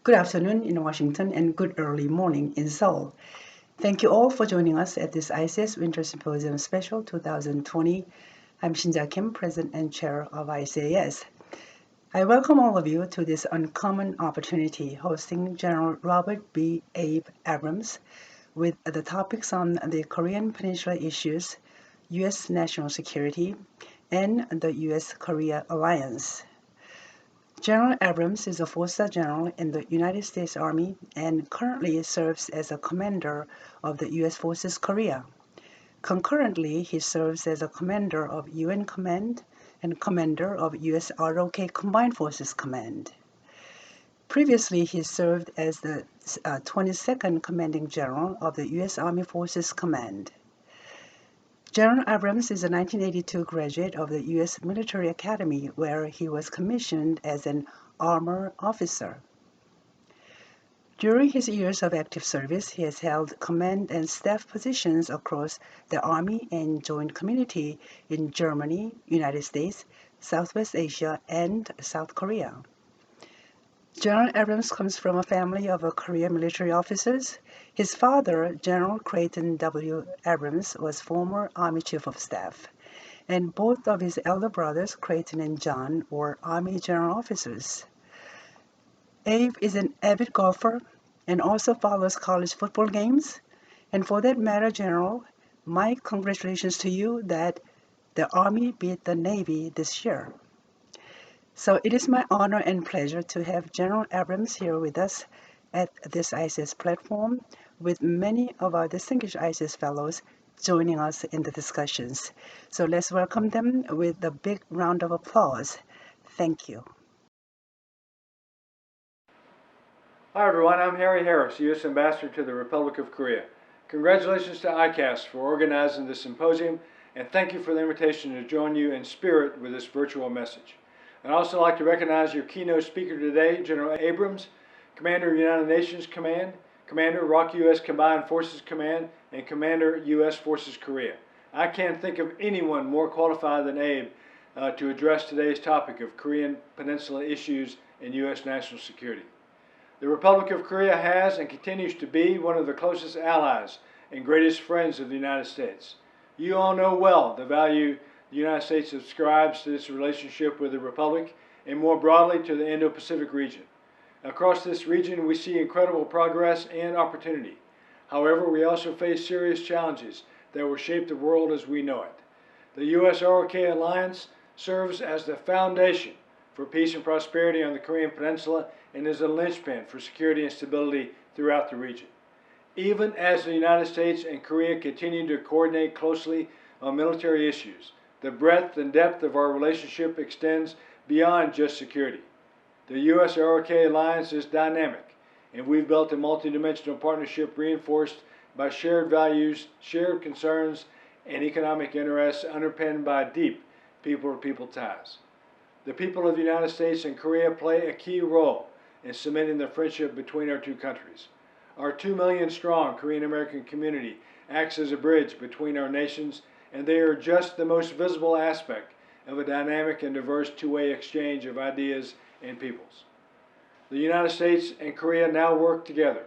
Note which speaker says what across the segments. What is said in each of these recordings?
Speaker 1: Good afternoon in Washington and good early morning in Seoul. Thank you all for joining us at this ICAS Winter Symposium Special 2020. I'm Shinja Kim, President and Chair of ICAS. I welcome all of you to this uncommon opportunity hosting General Robert B. Abe Abrams with the topics on the Korean Peninsula issues, U.S. national security, and the U.S.-Korea alliance. General Abrams is a four-star general in the United States Army and currently serves as a commander of the U.S. Forces Korea. Concurrently, he serves as a commander of UN Command and commander of U.S. ROK Combined Forces Command. Previously, he served as the 22nd Commanding General of the U.S. Army Forces Command. General Abrams is a 1982 graduate of the U.S. Military Academy, where he was commissioned as an armor officer. During his years of active service, he has held command and staff positions across the Army and Joint Community in Germany, United States, Southwest Asia, and South Korea. General Abrams comes from a family of career military officers. His father, General Creighton W. Abrams, was former Army Chief of Staff, and both of his elder brothers, Creighton and John, were Army General Officers. Abe is an avid golfer and also follows college football games. And for that matter, General, my congratulations to you that the Army beat the Navy this year. So it is my honor and pleasure to have General Abrams here with us at this ICAS platform, with many of our distinguished ICAS fellows joining us in the discussions. So let's welcome them with a big round of applause. Thank you.
Speaker 2: Hi everyone, I'm Harry Harris, U.S. Ambassador to the Republic of Korea. Congratulations to ICAS for organizing this symposium, and thank you for the invitation to join you in spirit with this virtual message. I'd also like to recognize your keynote speaker today, General Abrams, Commander United Nations Command, Commander ROK U.S. Combined Forces Command, and Commander U.S. Forces Korea. I can't think of anyone more qualified than Abe to address today's topic of Korean Peninsula issues and U.S. national security. The Republic of Korea has and continues to be one of the closest allies and greatest friends of the United States. You all know well the value the United States ascribes to this relationship with the Republic and more broadly to the Indo-Pacific region. Across this region, we see incredible progress and opportunity. However, we also face serious challenges that will shape the world as we know it. The US-ROK alliance serves as the foundation for peace and prosperity on the Korean Peninsula and is a linchpin for security and stability throughout the region. Even as the United States and Korea continue to coordinate closely on military issues, the breadth and depth of our relationship extends beyond just security. The US-ROK alliance is dynamic, and we've built a multidimensional partnership reinforced by shared values, shared concerns, and economic interests underpinned by deep people-to-people ties. The people of the United States and Korea play a key role in cementing the friendship between our two countries. Our 2 million strong Korean American community acts as a bridge between our nations, and they are just the most visible aspect of a dynamic and diverse two-way exchange of ideas and peoples. The United States and Korea now work together,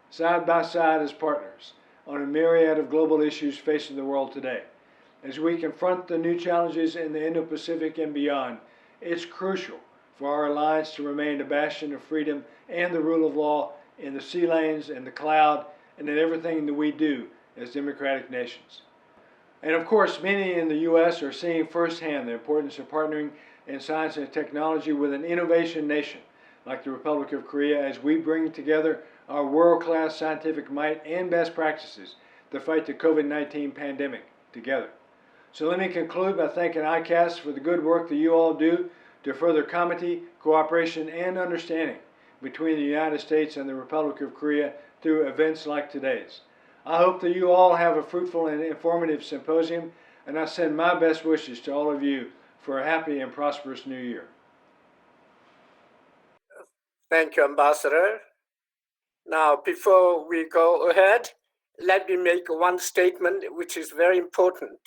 Speaker 2: side by side as partners, on a myriad of global issues facing the world today. As we confront the new challenges in the Indo-Pacific and beyond, it's crucial for our alliance to remain a bastion of freedom and the rule of law in the sea lanes and the cloud and in everything that we do as democratic nations. And of course, many in the U.S. are seeing firsthand the importance of partnering in science and technology with an innovation nation like the Republic of Korea as we bring together our world-class scientific might and best practices to fight the COVID-19 pandemic together. So let me conclude by thanking ICAS for the good work that you all do to further comity, cooperation, and understanding between the United States and the Republic of Korea through events like today's. I hope that you all have a fruitful and informative symposium, and I send my best wishes to all of you for a happy and prosperous new year.
Speaker 3: Thank you, Ambassador. Now, before we go ahead, let me make one statement which is very important.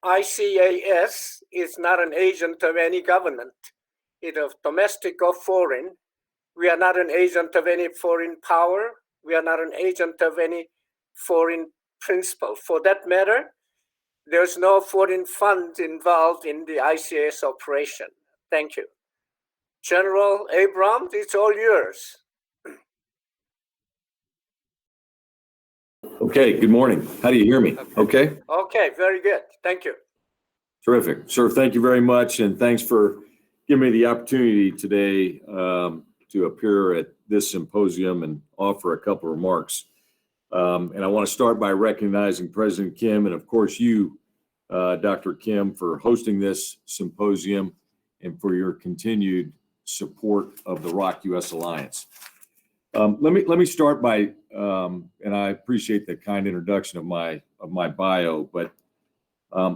Speaker 3: ICAS is not an agent of any government, either domestic or foreign, We are not an agent of any foreign power. We are not an agent of any foreign principle. For that matter, there's no foreign fund involved in the ICAS operation. Thank you. General Abrams, it's all yours.
Speaker 4: Okay, good morning. How do you hear me? Okay?
Speaker 3: Okay, very good. Thank you.
Speaker 4: Terrific. Sir, thank you very much, and thanks for giving me the opportunity today to appear at this symposium and offer a couple of remarks. And I want to start by recognizing President Kim and, of course, you, Dr. Kim, for hosting this symposium and for your continued support of the ROC U.S. Alliance. Let me start by, and I appreciate the kind introduction of my bio, but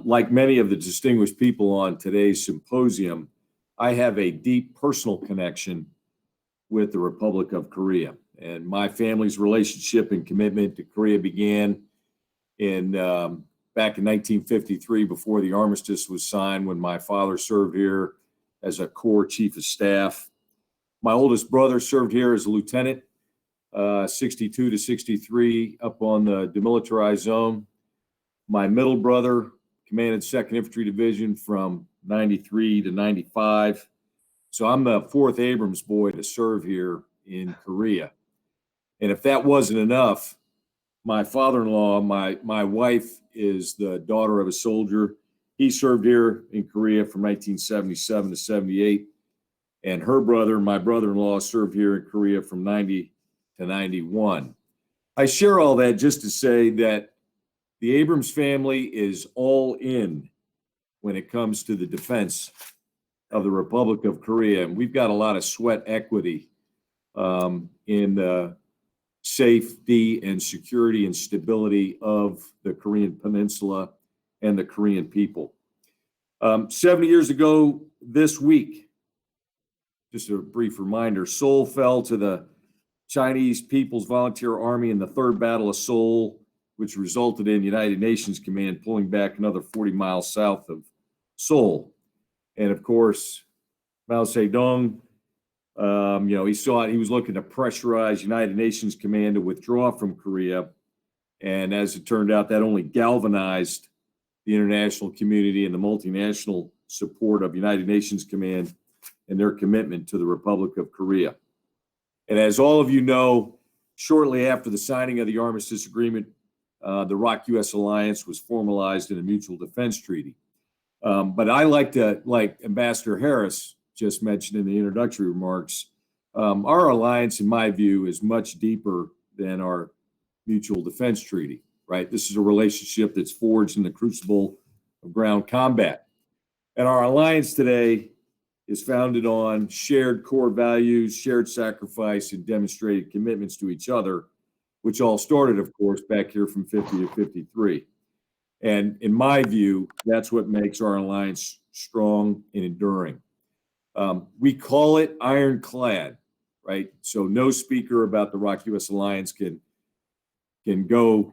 Speaker 4: like many of the distinguished people on today's symposium, I have a deep personal connection with the Republic of Korea. And my family's relationship and commitment to Korea began back in 1953, before the armistice was signed, when my father served here as a Corps Chief of Staff. My oldest brother served here as a lieutenant, 62 to 63, up on the demilitarized zone. My middle brother commanded 2nd Infantry Division from 93 to 95. So I'm the 4th Abrams boy to serve here in Korea. And if that wasn't enough, my father-in-law, my wife, is the daughter of a soldier. He served here in Korea from 1977 to 78. And her brother, my brother-in-law, served here in Korea from 90 to 91. I share all that just to say that the Abrams family is all in when it comes to the defense of the Republic of Korea. And we've got a lot of sweat equity in the safety and security and stability of the Korean Peninsula and the Korean people. 70 years ago this week, just a brief reminder, Seoul fell to the Chinese People's Volunteer Army in the Third Battle of Seoul, which resulted in United Nations Command pulling back another 40 miles south of Seoul. And of course, Mao Zedong, he was looking to pressurize United Nations Command to withdraw from Korea. And as it turned out, that only galvanized the international community and the multinational support of United Nations Command and their commitment to the Republic of Korea. And as all of you know, shortly after the signing of the Armistice Agreement, the ROC U.S. Alliance was formalized in a mutual defense treaty. But I like Ambassador Harris just mentioned in the introductory remarks, our alliance, in my view, is much deeper than our mutual defense treaty, right? This is a relationship that's forged in the crucible of ground combat. And our alliance today is founded on shared core values, shared sacrifice, and demonstrated commitments to each other, which all started, of course, back here from 50 to 53. And in my view, that's what makes our alliance strong and enduring. We call it ironclad, right? So no speaker about the ROC U.S. Alliance can go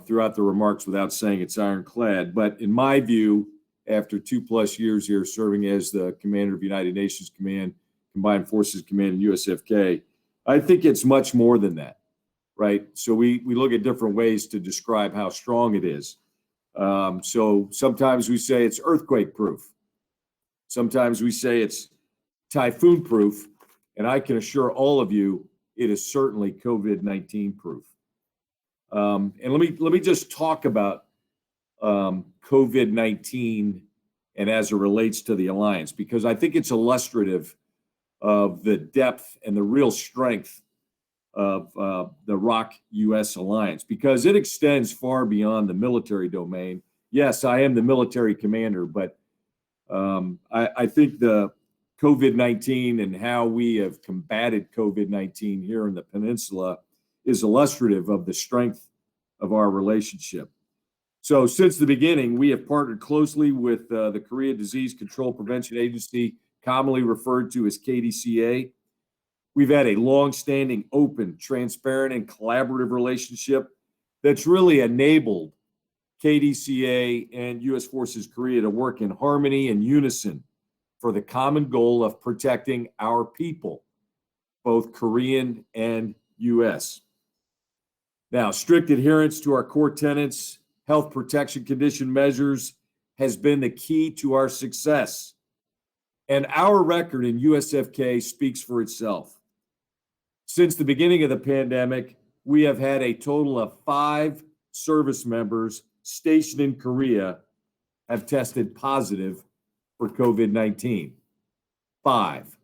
Speaker 4: throughout the remarks without saying it's ironclad. But in my view, after 2+ years here serving as the commander of United Nations Command, Combined Forces Command, and USFK, I think it's much more than that, right? So we look at different ways to describe how strong it is. So sometimes we say it's earthquake proof. Sometimes we say it's typhoon proof. And I can assure all of you, it is certainly COVID-19 proof. And let me just talk about COVID-19 and as it relates to the alliance, because I think it's illustrative of the depth and the real strength of the ROC U.S. Alliance, because it extends far beyond the military domain. Yes, I am the military commander, but I think the COVID-19 and how we have combated COVID-19 here in the peninsula is illustrative of the strength of our relationship. So since the beginning, we have partnered closely with the Korea Disease Control Prevention Agency, commonly referred to as KDCA. We've had a long-standing, open, transparent, and collaborative relationship that's really enabled KDCA and U.S. Forces Korea to work in harmony and unison for the common goal of protecting our people. both Korean and U.S. Now, strict adherence to our core tenets, health protection condition measures, has been the key to our success. And our record in USFK speaks for itself. Since the beginning of the pandemic, we have had a total of 5 service members stationed in Korea have tested positive for COVID-19. 5.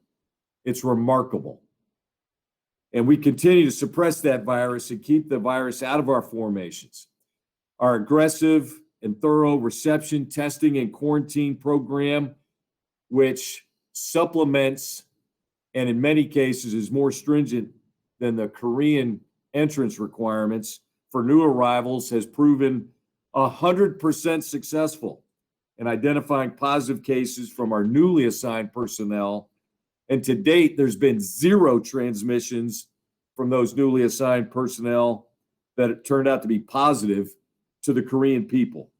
Speaker 4: It's remarkable. And we continue to suppress that virus and keep the virus out of our formations. Our aggressive and thorough reception, testing, and quarantine program, which supplements and in many cases is more stringent than the Korean entrance requirements for new arrivals, has proven 100% successful in identifying positive cases from our newly assigned personnel. And to date, there's been 0 transmissions from those newly assigned personnel that it turned out to be positive to the Korean people.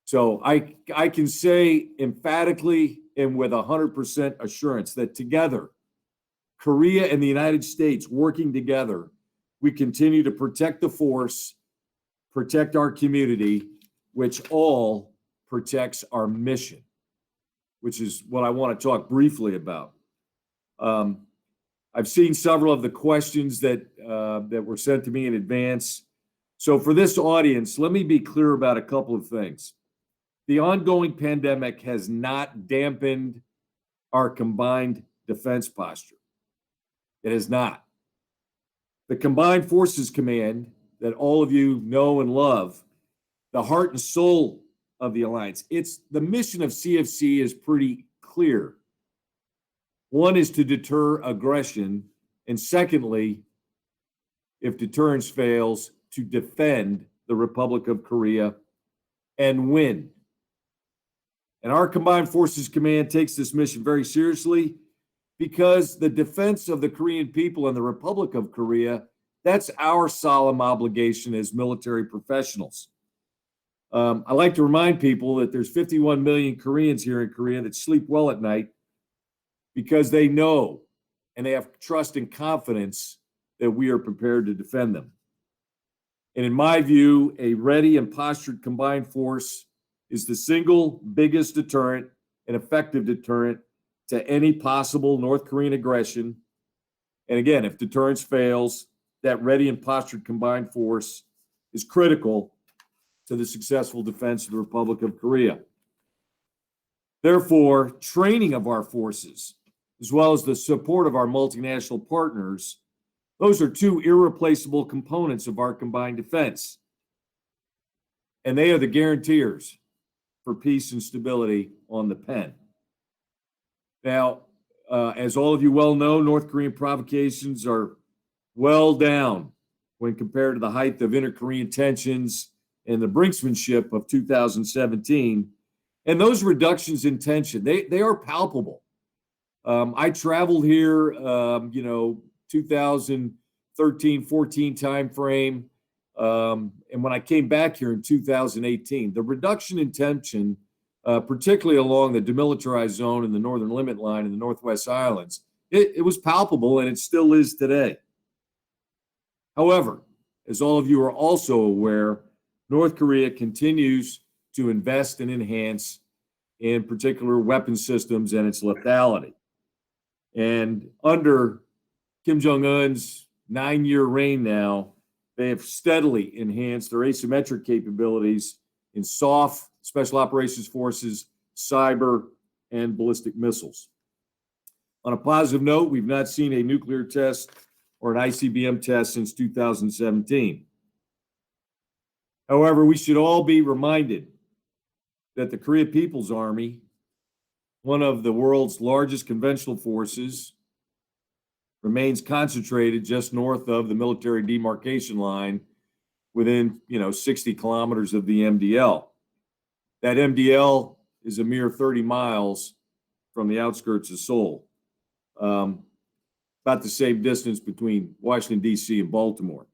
Speaker 4: So I can say emphatically and with 100% assurance that together, Korea and the United States working together, we continue to protect the force, protect our community, which all protects our mission, which is what I want to talk briefly about. I've seen several of the questions that were sent to me in advance. So for this audience, let me be clear about a couple of things. The ongoing pandemic has not dampened our combined defense posture. It has not. The Combined Forces Command that all of you know and love, the heart and soul of the alliance, the mission of CFC is pretty clear. One is to deter aggression, and secondly, if deterrence fails, to defend the Republic of Korea and win. And our Combined Forces Command takes this mission very seriously because the defense of the Korean people and the Republic of Korea, that's our solemn obligation as military professionals. I like to remind people that there's 51 million Koreans here in Korea that sleep well at night because they know and they have trust and confidence that we are prepared to defend them. And in my view, a ready and postured combined force is the single biggest deterrent and effective deterrent to any possible North Korean aggression. And again, if deterrence fails, that ready and postured combined force is critical to the successful defense of the Republic of Korea. Therefore, training of our forces, as well as the support of our multinational partners, those are 2 irreplaceable components of our combined defense. And they are the guarantors for peace and stability on the pen. Now, as all of you well know, North Korean provocations are well down when compared to the height of inter-Korean tensions and the brinksmanship of 2017. And those reductions in tension, they are palpable. I traveled here, 2013, 14 timeframe. And when I came back here in 2018, the reduction in tension, particularly along the demilitarized zone and the northern limit line in the Northwest Islands, it was palpable, and it still is today. However, as all of you are also aware, North Korea continues to invest and enhance in particular weapon systems and its lethality. And under Kim Jong-un's 9-year reign now, they have steadily enhanced their asymmetric capabilities in soft, special operations forces, cyber, and ballistic missiles. On a positive note, we've not seen a nuclear test or an ICBM test since 2017. However, we should all be reminded that the Korea People's Army, one of the world's largest conventional forces, remains concentrated just north of the military demarcation line within 60 kilometers of the MDL. That MDL is a mere 30 miles from the outskirts of Seoul, about the same distance between Washington, D.C. and Baltimore.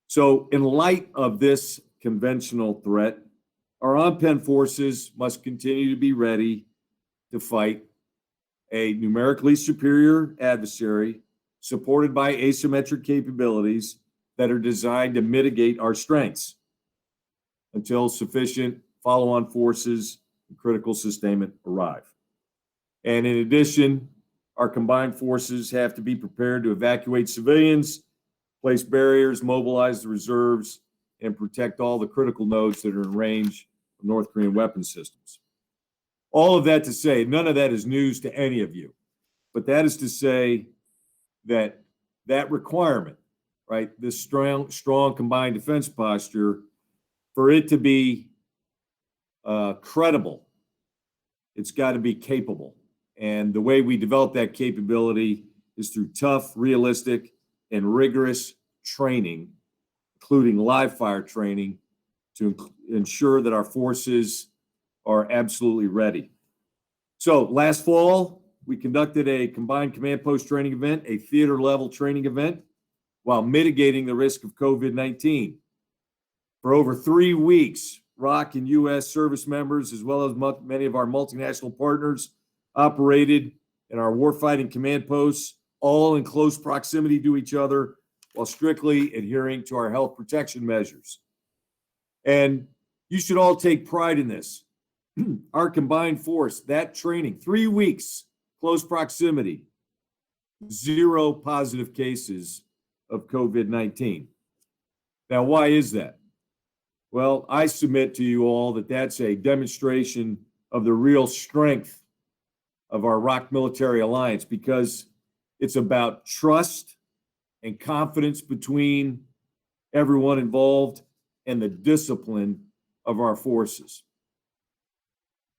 Speaker 4: So in light of this conventional threat, our on-pen forces must continue to be ready to fight a numerically superior adversary supported by asymmetric capabilities that are designed to mitigate our strengths until sufficient follow-on forces and critical sustainment arrive. And in addition, our combined forces have to be prepared to evacuate civilians, place barriers, mobilize the reserves, and protect all the critical nodes that are in range of North Korean weapon systems. All of that to say, none of that is news to any of you, but that is to say that that requirement, right, this strong combined defense posture, for it to be credible, it's got to be capable. And the way we develop that capability is through tough, realistic, and rigorous training, including live fire training, to ensure that our forces are absolutely ready. So last fall, we conducted a combined command post training event, a theater level training event, while mitigating the risk of COVID-19. For over 3 weeks, ROC and U.S. service members, as well as many of our multinational partners, operated in our warfighting command posts, all in close proximity to each other, while strictly adhering to our health protection measures. And you should all take pride in this. Our combined force, that training, 3 weeks, close proximity, 0 positive cases of COVID-19. Now, why is that? Well, I submit to you all that that's a demonstration of the real strength of our ROC military alliance, because it's about trust and confidence between everyone involved and the discipline of our forces.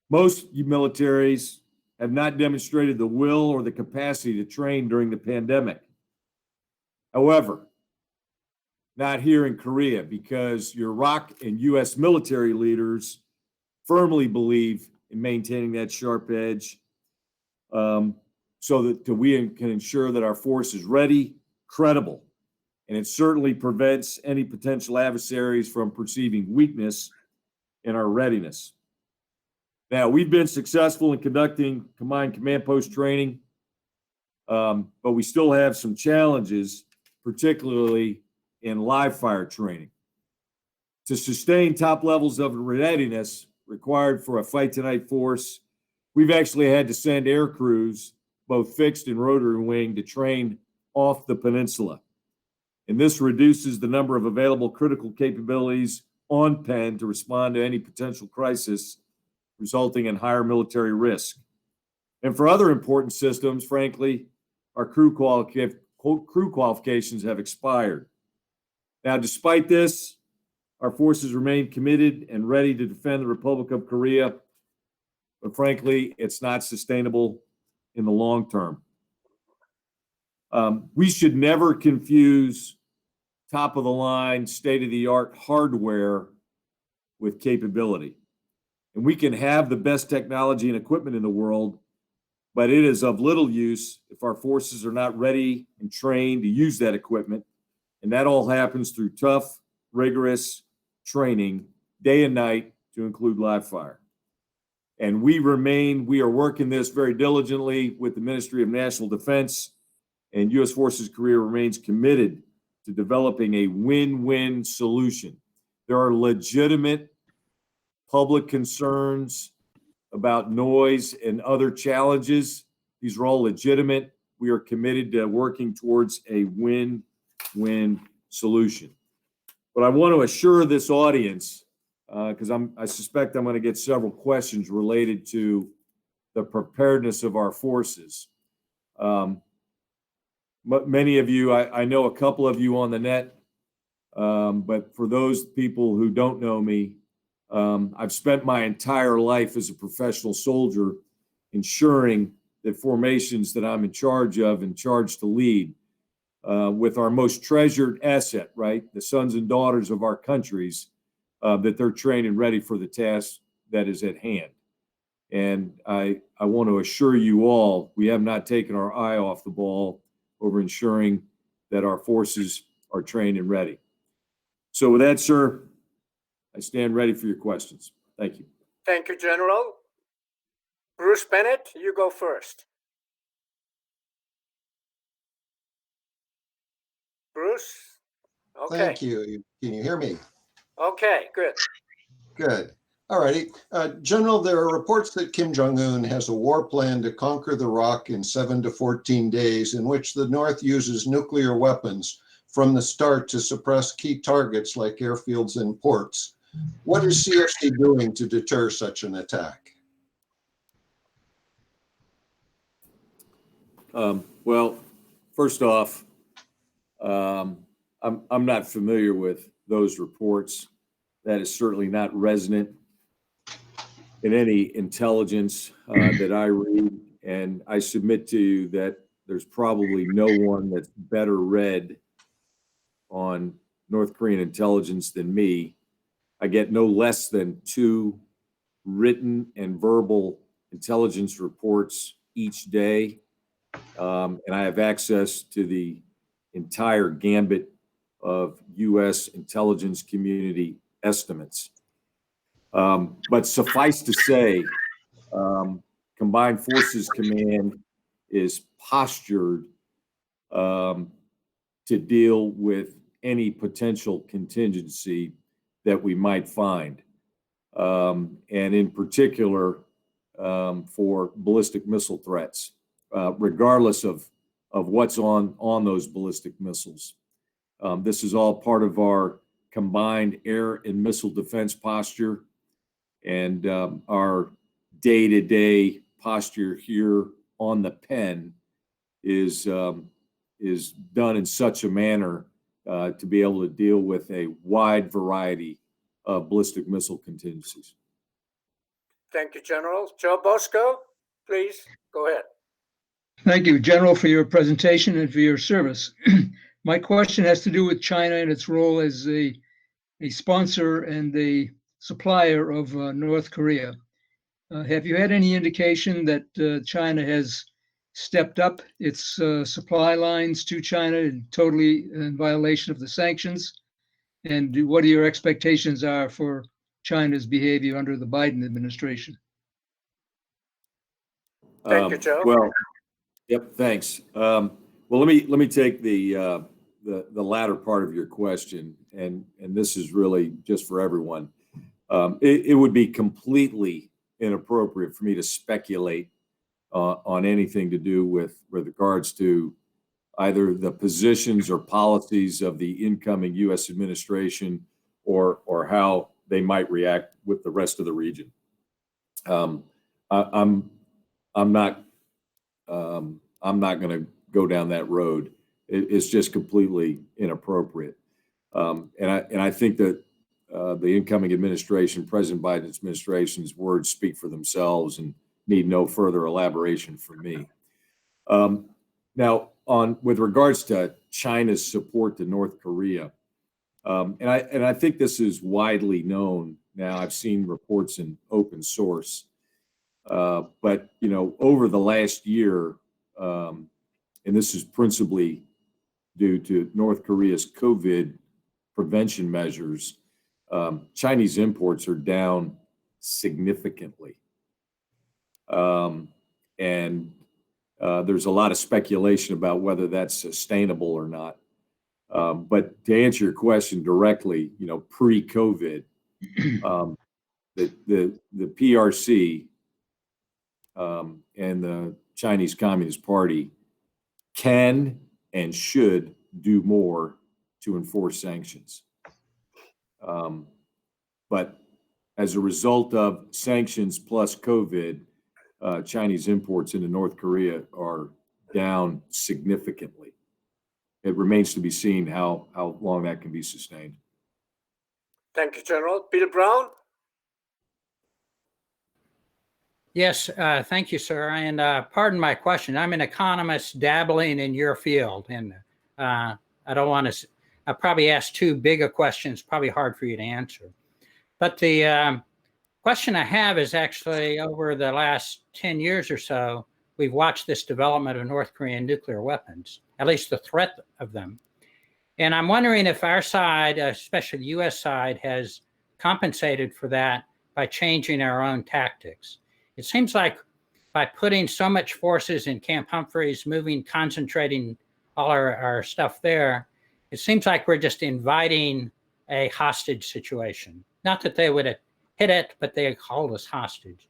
Speaker 4: Most militaries have not demonstrated the will or the capacity to train during the pandemic. However, not here in Korea, because your ROC and U.S. military leaders firmly believe in maintaining that sharp edge, so that we can ensure that our force is ready, credible, and it certainly prevents any potential adversaries from perceiving weakness in our readiness. Now, we've been successful in conducting combined command post training, but we still have some challenges, particularly in live fire training. To sustain top levels of readiness required for a fight tonight force, we've actually had to send air crews, both fixed and rotary wing, to train off the peninsula. And this reduces the number of available critical capabilities on PEN to respond to any potential crisis, resulting in higher military risk. And for other important systems, frankly, our crew qualifications have expired. Now, despite this, our forces remain committed and ready to defend the Republic of Korea, but frankly, it's not sustainable in the long term. We should never confuse top-of-the-line, state-of-the-art hardware with capability. And we can have the best technology and equipment in the world, but it is of little use if our forces are not ready and trained to use that equipment. And that all happens through tough, rigorous training, day and night, to include live fire. And we are working this very diligently with the Ministry of National Defense, and U.S. Forces Korea remains committed to developing a win-win solution. There are legitimate public concerns about noise and other challenges. These are all legitimate. We are committed to working towards a win-win solution. But I want to assure this audience, because I suspect I'm going to get several questions related to the preparedness of our forces. Many of you, I know a couple of you on the net, but for those people who don't know me, I've spent my entire life as a professional soldier ensuring that formations that I'm in charge of and charged to lead, with our most treasured asset, right, the sons and daughters of our countries, that they're trained and ready for the task that is at hand. And I want to assure you all, we have not taken our eye off the ball over ensuring that our forces are trained and ready. So with that, sir, I stand ready for your questions. Thank you.
Speaker 3: Thank you, General. Bruce Bennett, you go first. Bruce? Okay.
Speaker 5: Thank you. Can you hear me?
Speaker 3: Okay, good.
Speaker 5: Good. All righty. General, there are reports that Kim Jong-un has a war plan to conquer the ROC in 7 to 14 days, in which the North uses nuclear weapons from the start to suppress key targets like airfields and ports. What is CFC doing to deter such an attack?
Speaker 4: Well, first off, I'm not familiar with those reports. That is certainly not resonant in any intelligence that I read, and I submit to you that there's probably no one that's better read on North Korean intelligence than me. I get no less than 2 written and verbal intelligence reports each day, and I have access to the entire gambit of U.S. intelligence community estimates. But suffice to say, Combined Forces Command is postured to deal with any potential contingency that we might find, and in particular for ballistic missile threats, regardless of what's on those ballistic missiles. This is all part of our combined air and missile defense posture, and our day-to-day posture here on the pen is done in such a manner to be able to deal with a wide variety of ballistic missile contingencies.
Speaker 3: Thank you, General. Joe Bosco, please go ahead.
Speaker 6: Thank you, General, for your presentation and for your service. My question has to do with China and its role as a sponsor and a supplier of North Korea. Have you had any indication that China has stepped up its supply lines to China totally in violation of the sanctions? And what are your expectations are for China's behavior under the Biden administration?
Speaker 3: Thank you, Joe.
Speaker 4: Well, yep, thanks. Well, let me take the latter part of your question, and this is really just for everyone. It would be completely inappropriate for me to speculate on anything to do with regards to either the positions or policies of the incoming U.S. administration or how they might react with the rest of the region. I'm not going to go down that road. It's just completely inappropriate. And I think that the incoming administration, President Biden's administration's words speak for themselves and need no further elaboration from me. Now, with regards to China's support to North Korea, and I think this is widely known now. I've seen reports in open source, but over the last year, and this is principally due to North Korea's COVID prevention measures, Chinese imports are down significantly. And there's a lot of speculation about whether that's sustainable or not. But to answer your question directly, pre-COVID, the PRC and the Chinese Communist Party can and should do more to enforce sanctions. But as a result of sanctions plus COVID, Chinese imports into North Korea are down significantly. It remains to be seen how long that can be sustained.
Speaker 3: Thank you, General. Bill Brown?
Speaker 7: Yes, thank you, sir. And pardon my question. I'm an economist dabbling in your field, and I don't want to. I probably asked too big a question. It's probably hard for you to answer. But the question I have is actually over the last 10 years or so, we've watched this development of North Korean nuclear weapons, at least the threat of them. And I'm wondering if our side, especially the U.S. side, has compensated for that by changing our own tactics. It seems like by putting so much forces in Camp Humphreys, concentrating all our stuff there, it seems like we're just inviting a hostage situation. Not that they would have hit it, but they hold us hostage.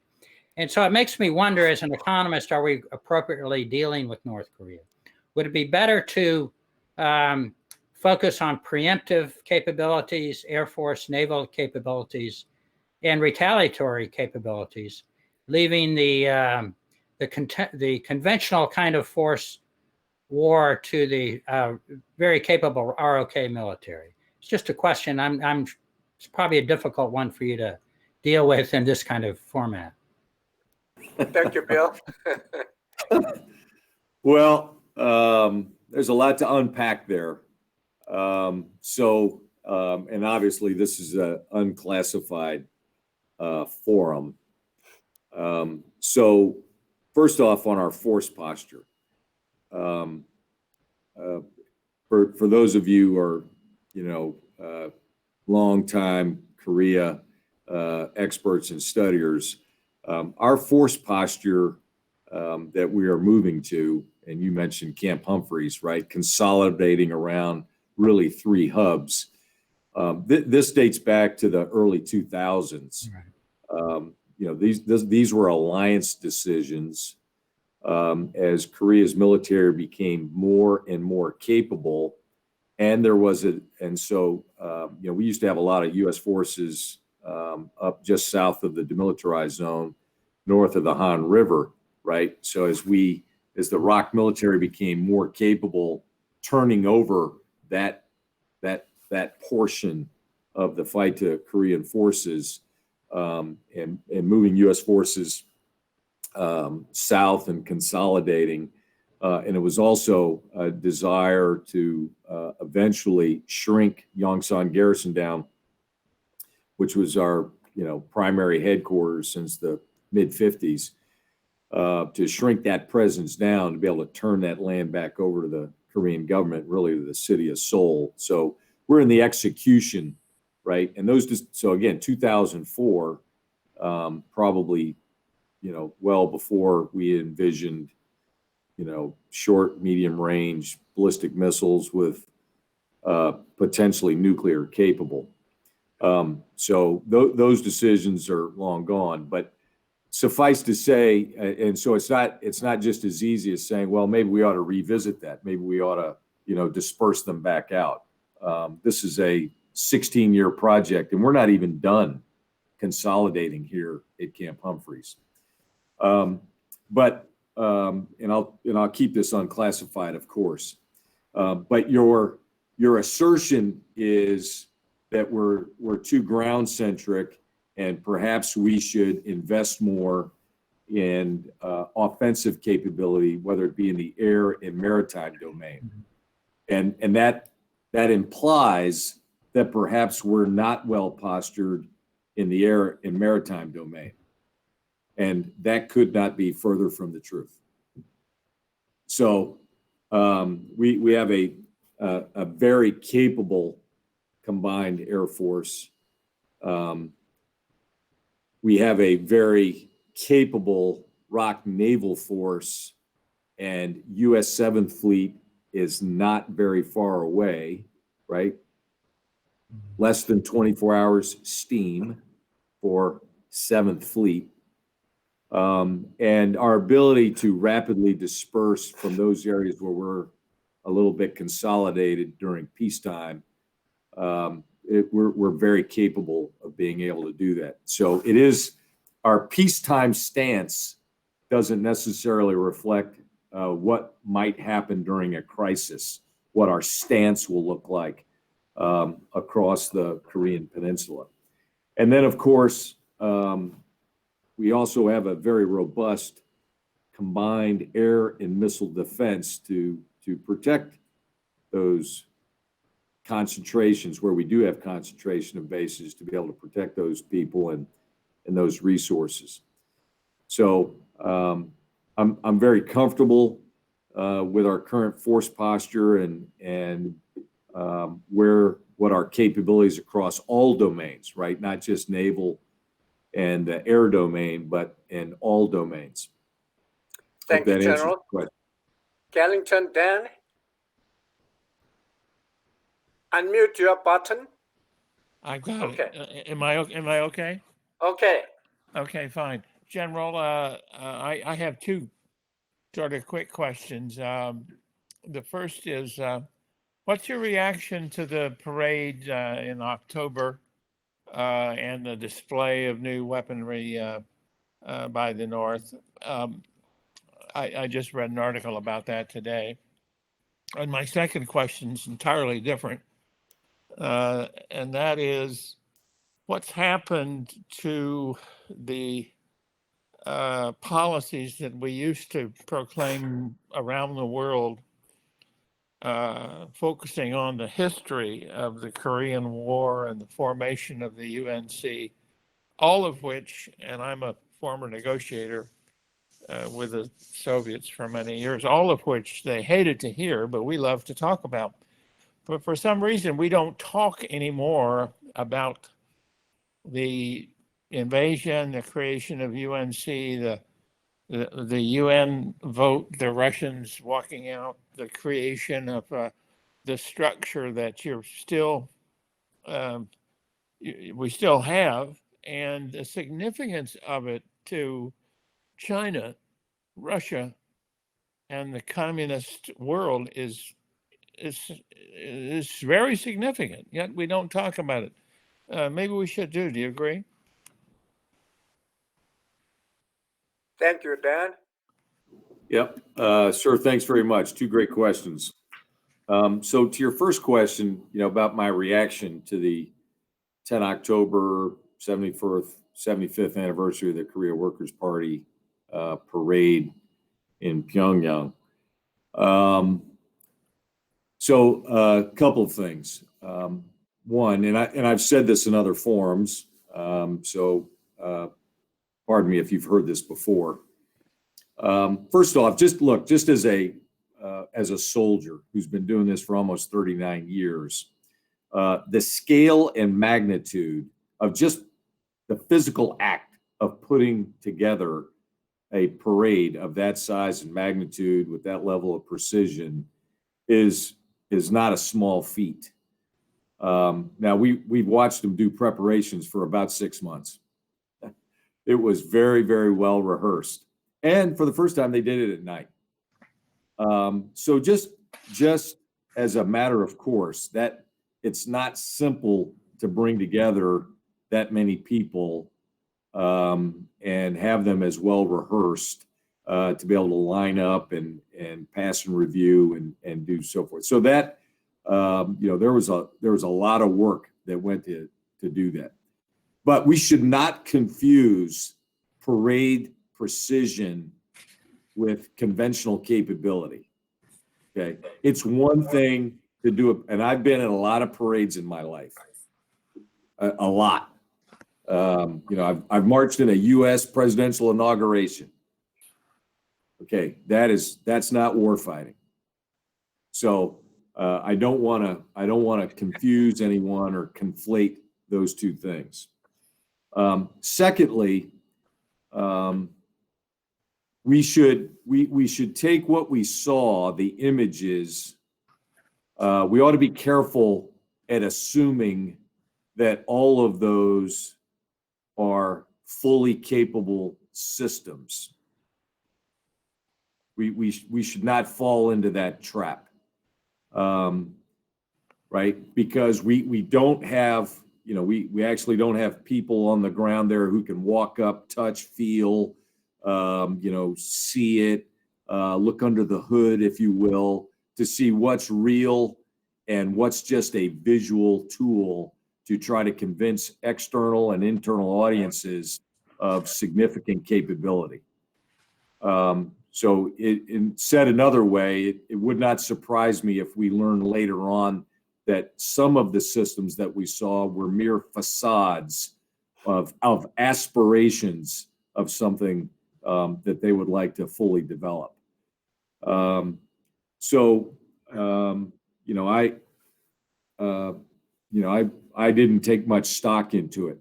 Speaker 7: And so it makes me wonder, as an economist, are we appropriately dealing with North Korea? Would it be better to focus on preemptive capabilities, Air Force, naval capabilities, and retaliatory capabilities, leaving the conventional kind of force war to the very capable ROK military? It's just a question. It's probably a difficult one for you to deal with in this kind of format.
Speaker 3: Thank you, Bill.
Speaker 4: Well, there's a lot to unpack there. And obviously this is an unclassified forum. So first off, on our force posture, for those of you who are, long-time Korea experts and studiers, our force posture that we are moving to, and you mentioned Camp Humphreys, right? Consolidating around really 3 hubs. This dates back to the early 2000s. Right. These were alliance decisions as Korea's military became more and more capable. And we used to have a lot of U.S. forces up just south of the demilitarized zone, north of the Han River, right? So as the ROK military became more capable, turning over that portion of the fight to Korean forces and moving U.S. forces south and consolidating. And it was also a desire to eventually shrink Yongsan Garrison down, which was our primary headquarters since the mid-50s, to shrink that presence down to be able to turn that land back over to the Korean government, really to the city of Seoul. So we're in the execution, right? And so again, 2004, probably, well before we envisioned, short, medium range ballistic missiles with potentially nuclear capable. So those decisions are long gone, but suffice to say, and so it's not just as easy as saying, well, maybe we ought to revisit that. Maybe we ought to, disperse them back out. This is a 16-year project, and we're not even done consolidating here at Camp Humphreys. But I'll keep this unclassified, of course. But your assertion is that we're too ground centric, and perhaps we should invest more in offensive capability, whether it be in the air and maritime domain. And that implies that perhaps we're not well postured in the air and maritime domain. And that could not be further from the truth. So we have a very capable combined Air Force. We have a very capable ROK naval force, and U.S. 7th Fleet is not very far away, right? Less than 24 hours steam for 7th Fleet. And our ability to rapidly disperse from those areas where we're a little bit consolidated during peacetime, we're very capable of being able to do that. So it is, our peacetime stance doesn't necessarily reflect what might happen during a crisis, what our stance will look like across the Korean Peninsula. And then, of course, we also have a very robust combined air and missile defense to protect those concentrations where we do have concentration of bases, to be able to protect those people and those resources. So I'm very comfortable with our current force posture and what our capabilities across all domains, right? Not just naval and the air domain, but in all domains.
Speaker 3: Thank you, General. Gallington, Dan? unmute your button.
Speaker 8: I've got
Speaker 3: Okay.
Speaker 8: it. Am I okay?
Speaker 3: Okay.
Speaker 8: Okay, fine. General, I have two sort of quick questions. The first is, what's your reaction to the parade in October and the display of new weaponry by the North? I just read an article about that today. And my second question is entirely different, and that is, what's happened to the policies that we used to proclaim around the world, focusing on the history of the Korean War and the formation of the UNC, all of which, and I'm a former negotiator with the Soviets for many years, all of which they hated to hear, but we love to talk about. But for some reason, we don't talk anymore about the invasion, the creation of UNC, the UN vote, the Russians walking out, the creation of the structure that you're still, we still have, and the significance of it to China, Russia, and the communist world is very significant. Yet we don't talk about it. Maybe we should do. Do you agree?
Speaker 3: Thank you, Dan.
Speaker 4: Yep. Sir, thanks very much. Two great questions. So to your first question, about my reaction to the 10 October 75th anniversary of the Korea Workers' Party parade in Pyongyang. So a couple of things. One, and I've said this in other forums, so pardon me if you've heard this before. First off, just as a soldier who's been doing this for almost 39 years, the scale and magnitude of just the physical act of putting together a parade of that size and magnitude with that level of precision is not a small feat. Now we've watched them do preparations for about 6 months. It was very, very well rehearsed. And for the first time, they did it at night. So just as a matter of course, that it's not simple to bring together that many people and have them as well rehearsed to be able to line up and pass and review and do so forth. So that there was a lot of work that went to do that. But we should not confuse parade precision with conventional capability. Okay, it's one thing to do it, and I've been at a lot of parades in my life, a lot. I've marched in a U.S. presidential inauguration. Okay, that's not war fighting. So I don't want to confuse anyone or conflate those two things. Secondly, we should take what we saw, the images. We ought to be careful at assuming that all of those are fully capable systems. We should not fall into that trap, right? Because we don't have, we actually don't have people on the ground there who can walk up, touch, feel, see it, look under the hood, if you will, to see what's real and what's just a visual tool to try to convince external and internal audiences of significant capability. So said another way, it would not surprise me if we learn later on that some of the systems that we saw were mere facades of aspirations of something that they would like to fully develop. I didn't take much stock into it.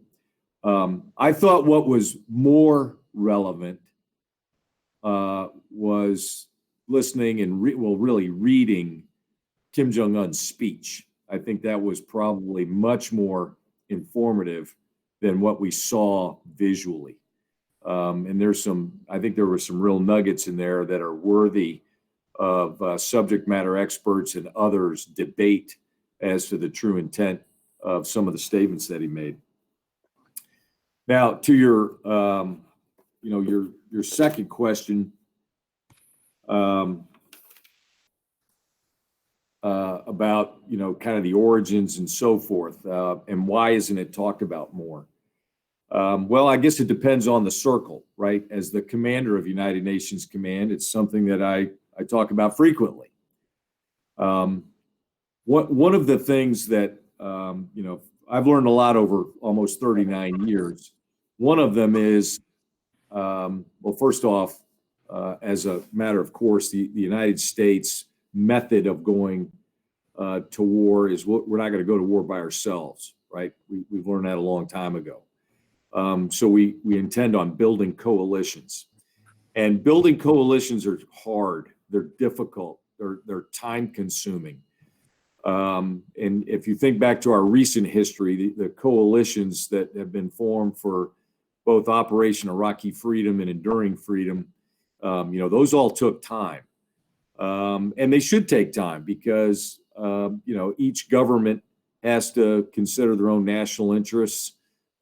Speaker 4: I thought what was more relevant was listening and really reading Kim Jong-un's speech. I think that was probably much more informative than what we saw visually. And I think there were some real nuggets in there that are worthy of subject matter experts and others debate as to the true intent of some of the statements that he made. Now, to your, your second question about, kind of the origins and so forth, and why isn't it talked about more? Well, I guess it depends on the circle, right? As the commander of United Nations Command, it's something that I talk about frequently. One of the things that, I've learned a lot over almost 39 years. One of them is, well, first off, as a matter of course, the United States method of going to war is we're not going to go to war by ourselves, right? We've learned that a long time ago. So we intend on building coalitions. And building coalitions are hard. They're difficult. They're time consuming. And if you think back to our recent history, the coalitions that have been formed for both Operation Iraqi Freedom and Enduring Freedom, those all took time. And they should take time because, each government has to consider their own national interests,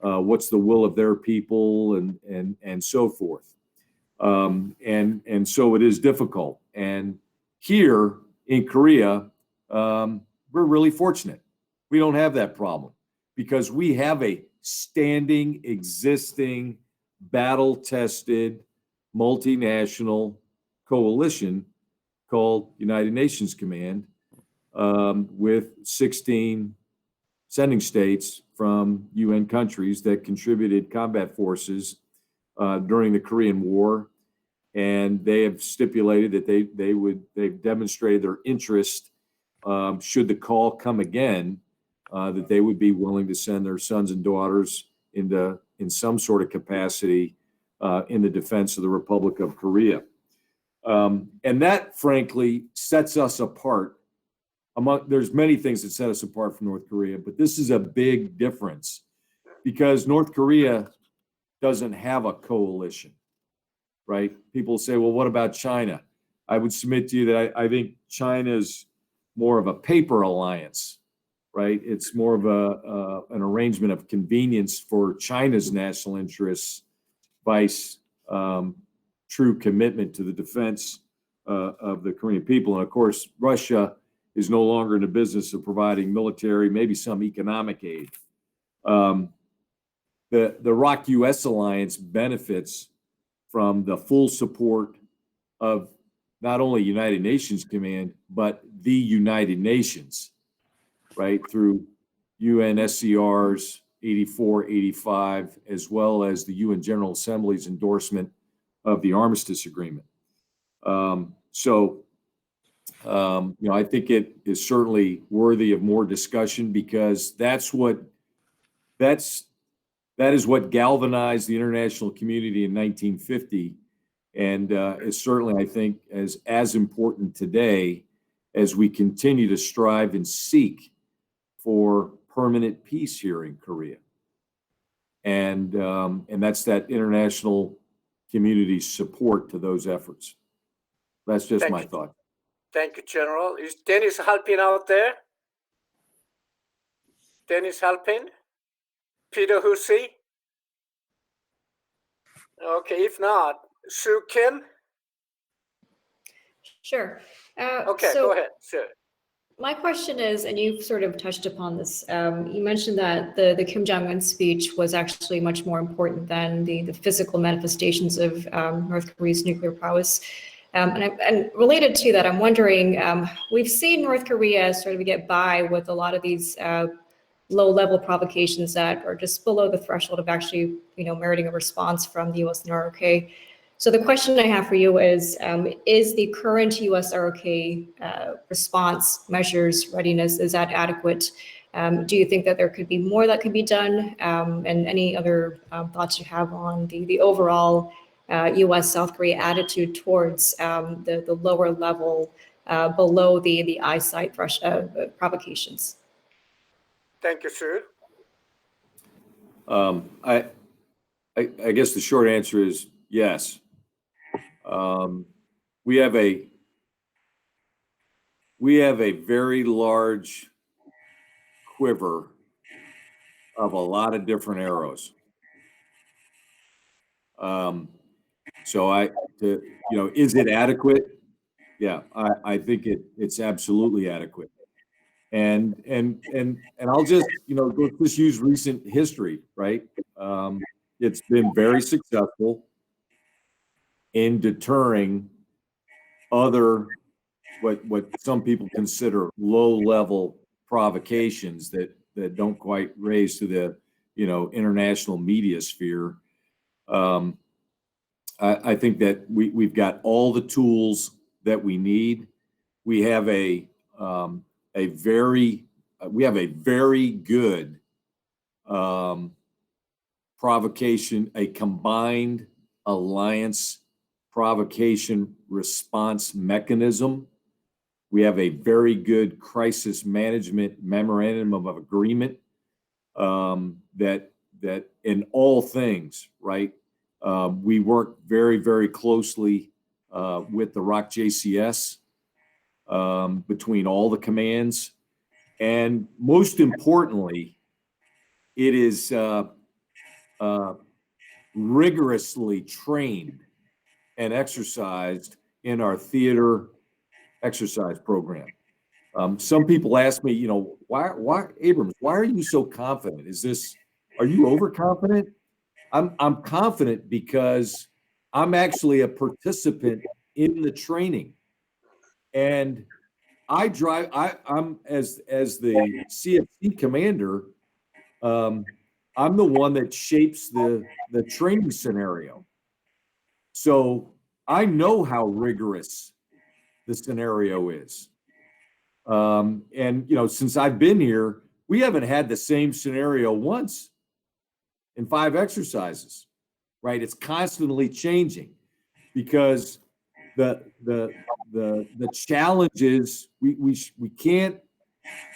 Speaker 4: what's the will of their people, and so forth. And so it is difficult. And here in Korea, we're really fortunate. We don't have that problem because we have a standing, existing, battle-tested, multinational coalition called United Nations Command, with 16 sending states from UN countries that contributed combat forces during the Korean War. And they have stipulated that they've demonstrated their interest, should the call come again, that they would be willing to send their sons and daughters in some sort of capacity in the defense of the Republic of Korea. And that, frankly, sets us apart. There's many things that set us apart from North Korea, but this is a big difference because North Korea doesn't have a coalition, right? People say, well, what about China? I would submit to you that I think China's more of a paper alliance, right? It's more of an arrangement of convenience for China's national interests, vice true commitment to the defense of the Korean people. And of course, Russia is no longer in the business of providing military, maybe some economic aid. The ROC-US alliance benefits from the full support of not only United Nations Command, but the United Nations, right? Through UN SCRs 84, 85, as well as the UN General Assembly's endorsement of the Armistice Agreement. I think it is certainly worthy of more discussion because that is what galvanized the international community in 1950, and is certainly, I think, as important today as we continue to strive and seek for permanent peace here in Korea. And that's that international community's support to those efforts. That's just my thought.
Speaker 3: Thank you, General. Is Dennis helping out there? Dennis helping? Peter Hussey? Okay, if not, Sue Kim?
Speaker 9: Sure.
Speaker 3: Okay,
Speaker 9: so
Speaker 3: go ahead. Sure.
Speaker 9: My question is, and you've sort of touched upon this, you mentioned that the Kim Jong-un speech was actually much more important than the physical manifestations of North Korea's nuclear prowess. And related to that, I'm wondering, we've seen North Korea sort of get by with a lot of these low-level provocations that are just below the threshold of actually, meriting a response from the US and ROK. So the question I have for you is the current US ROK response measures readiness, is that adequate? Do you think that there could be more that could be done? And any other thoughts you have on the overall US South Korea attitude towards the lower level below the eyesight provocations?
Speaker 3: Thank you, sir.
Speaker 4: I guess the short answer is yes. We have a very large quiver of a lot of different arrows. Is it adequate? Yeah, I think it's absolutely adequate. And I'll just, let's just use recent history, right? It's been very successful in deterring other, what some people consider low-level provocations that don't quite raise to the, international media sphere. I think that we've got all the tools that we need. We have a very good provocation, a combined alliance provocation response mechanism. We have a very good crisis management memorandum of agreement that in all things, right? We work very, very closely with the ROC JCS between all the commands. And most importantly, it is rigorously trained and exercised in our theater exercise program. Some people ask me, why Abrams, why are you so confident? Are you overconfident? I'm confident because I'm actually a participant in the training. And I'm as the CFC commander, I'm the one that shapes the training scenario. So I know how rigorous the scenario is. Since I've been here, we haven't had the same scenario once in 5 exercises, right? It's constantly changing because the challenge is we can't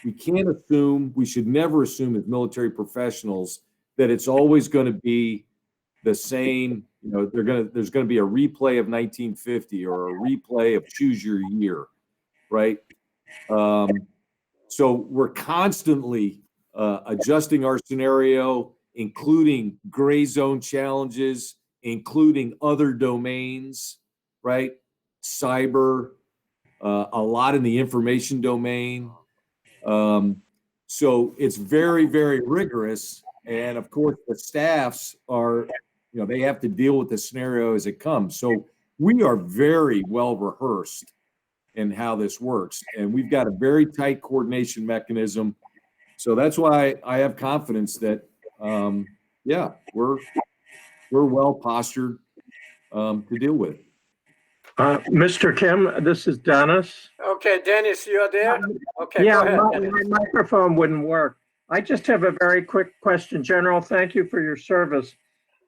Speaker 4: assume, we should never assume as military professionals that it's always going to be the same. There's going to be a replay of 1950 or a replay of choose your year, right? So we're constantly adjusting our scenario, including gray zone challenges, including other domains, right? Cyber, a lot in the information domain. So it's very, very rigorous. And of course, the staffs are, they have to deal with the scenario as it comes. So we are very well rehearsed in how this works. And we've got a very tight coordination mechanism. So that's why I have confidence that, we're well postured to deal with it.
Speaker 10: Mr. Kim, this is Dennis.
Speaker 3: Okay, Dennis, you are there? Okay,
Speaker 10: Yeah,
Speaker 3: go ahead,
Speaker 10: my microphone wouldn't work. I just have a very quick question. General, thank you for your service.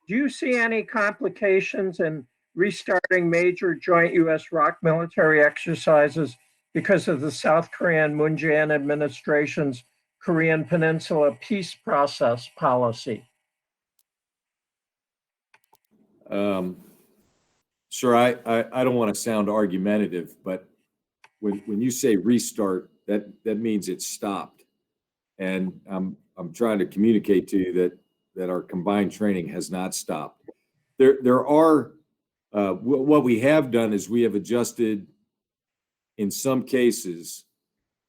Speaker 10: Do you see any complications in restarting major joint U.S. ROC military exercises because of the South Korean Moon Jae-in administration's Korean Peninsula peace process policy?
Speaker 4: Sure, I don't want to sound argumentative, but when you say restart, that means it's stopped. And I'm trying to communicate to you that our combined training has not stopped. There are what we have done is we have adjusted, in some cases,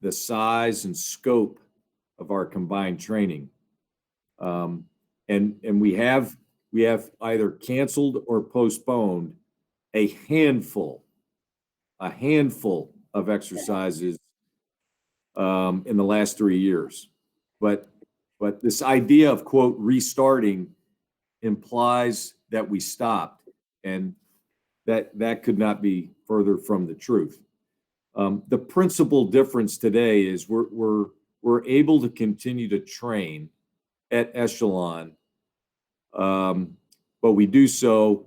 Speaker 4: the size and scope of our combined training, and we have either canceled or postponed a handful of exercises in the last 3 years. But this idea of, quote, restarting implies that we stopped, and that could not be further from the truth. The principal difference today is we're able to continue to train at echelon, but we do so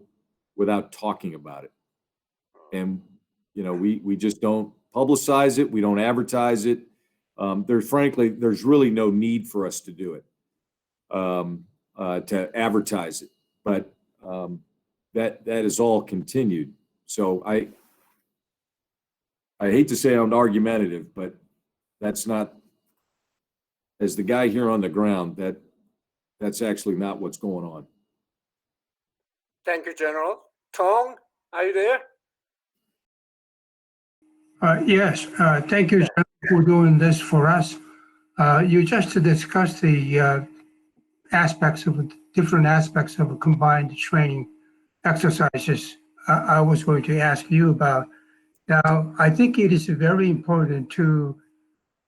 Speaker 4: without talking about it. And we just don't publicize it. We don't advertise it. there's really no need for us to do it, to advertise it. But that is all continued. So I hate to say I'm argumentative, but that's not, as the guy here on the ground, that's actually not what's going on.
Speaker 3: Thank you, General. Tong, are you there?
Speaker 11: Yes, thank you General, for doing this for us. You just discussed the different aspects of combined training exercises I was going to ask you about. Now, I think it is very important to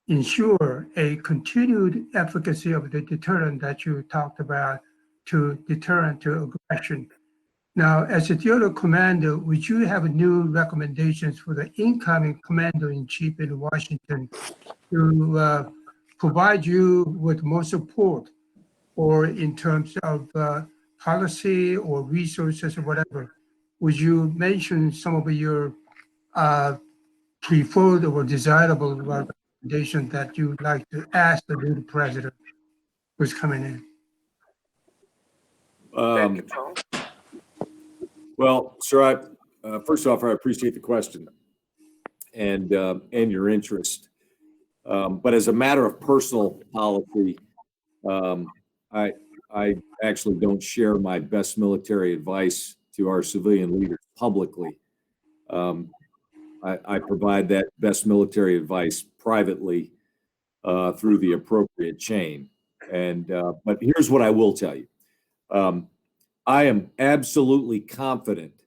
Speaker 11: ensure a continued efficacy of the deterrent that you talked about to deterrent to aggression. Now, as a theater commander, would you have new recommendations for the incoming commander-in-chief in Washington to provide you with more support, or in terms of policy or resources or whatever? Would you mention some of your preferred or desirable recommendations that you'd like to ask the new president who's coming in?
Speaker 3: Thank you, Tong.
Speaker 4: Well, sir, first off, I appreciate the question and your interest. But as a matter of personal policy, I actually don't share my best military advice to our civilian leaders publicly. I provide that best military advice privately through the appropriate chain. But here's what I will tell you. I am absolutely confident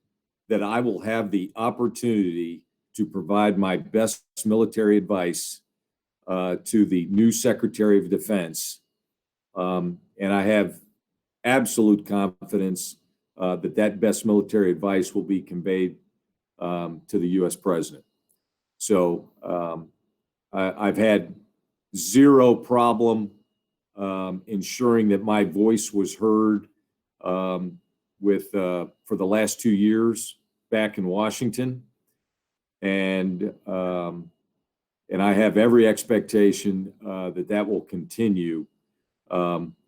Speaker 4: that I will have the opportunity to provide my best military advice to the new Secretary of Defense. And I have absolute confidence that best military advice will be conveyed to the U.S. president. So I've had zero problem ensuring that my voice was heard for the last 2 years back in Washington, and I have every expectation that will continue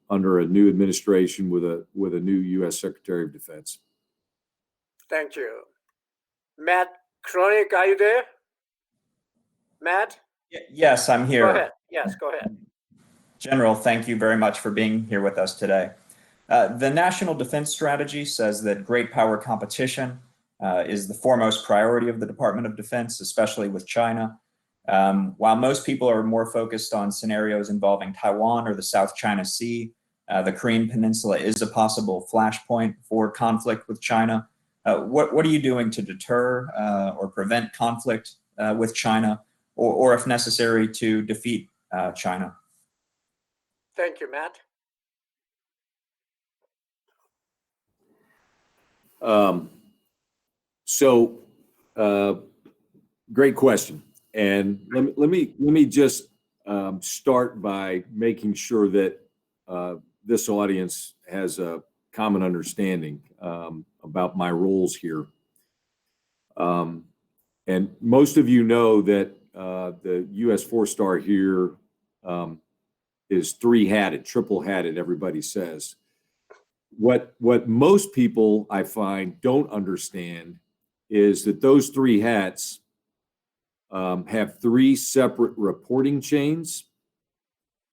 Speaker 4: under a new administration with a new U.S. Secretary of Defense.
Speaker 3: Thank you. Matt Kronig, are you there? Matt?
Speaker 12: Yes, I'm here.
Speaker 3: Go ahead. Yes, go ahead.
Speaker 12: General, thank you very much for being here with us today. The National Defense Strategy says that great power competition is the foremost priority of the Department of Defense, especially with China. While most people are more focused on scenarios involving Taiwan or the South China Sea, the Korean Peninsula is a possible flashpoint for conflict with China. What are you doing to deter or prevent conflict with China, or if necessary, to defeat China?
Speaker 3: Thank you, Matt.
Speaker 4: Great question. And let me just start by making sure that this audience has a common understanding about my roles here. And most of you know that the U.S. 4-star here is three-hatted, triple-hatted, everybody says. What most people, I find, don't understand is that those three hats have three separate reporting chains,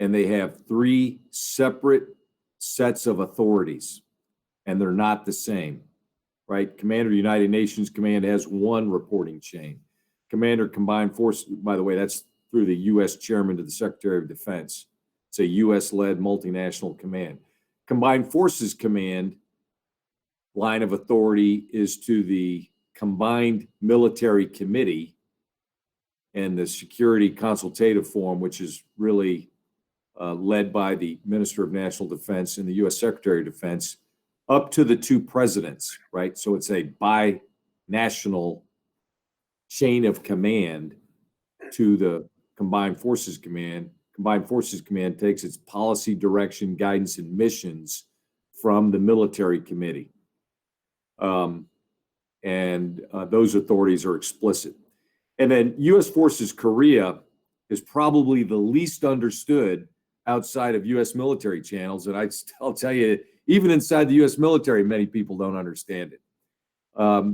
Speaker 4: and they have three separate sets of authorities, and they're not the same, right? Commander United Nations Command has one reporting chain. Commander Combined Forces, by the way, that's through the U.S. Chairman to the Secretary of Defense. It's a U.S.-led multinational command. Combined Forces Command line of authority is to the Combined Military Committee and the Security Consultative Forum, which is really led by the Minister of National Defense and the U.S. Secretary of Defense, up to the two presidents, right? So it's a bi-national chain of command to the Combined Forces Command. Combined Forces Command takes its policy, direction, guidance, and missions from the military committee. And those authorities are explicit. And then U.S. Forces Korea is probably the least understood outside of U.S. military channels. And I'll tell you, even inside the U.S. military, many people don't understand it.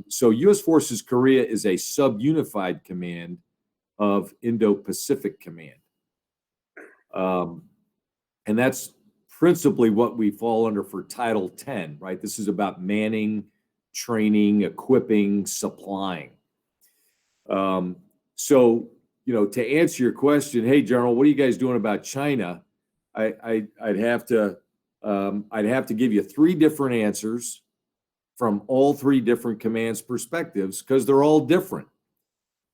Speaker 4: So U.S. Forces Korea is a sub-unified command of Indo-Pacific Command. And that's principally what we fall under for Title 10, right? This is about manning, training, equipping, supplying. So, to answer your question, hey, General, what are you guys doing about China? I'd have to give you three different answers from all three different commands' perspectives because they're all different.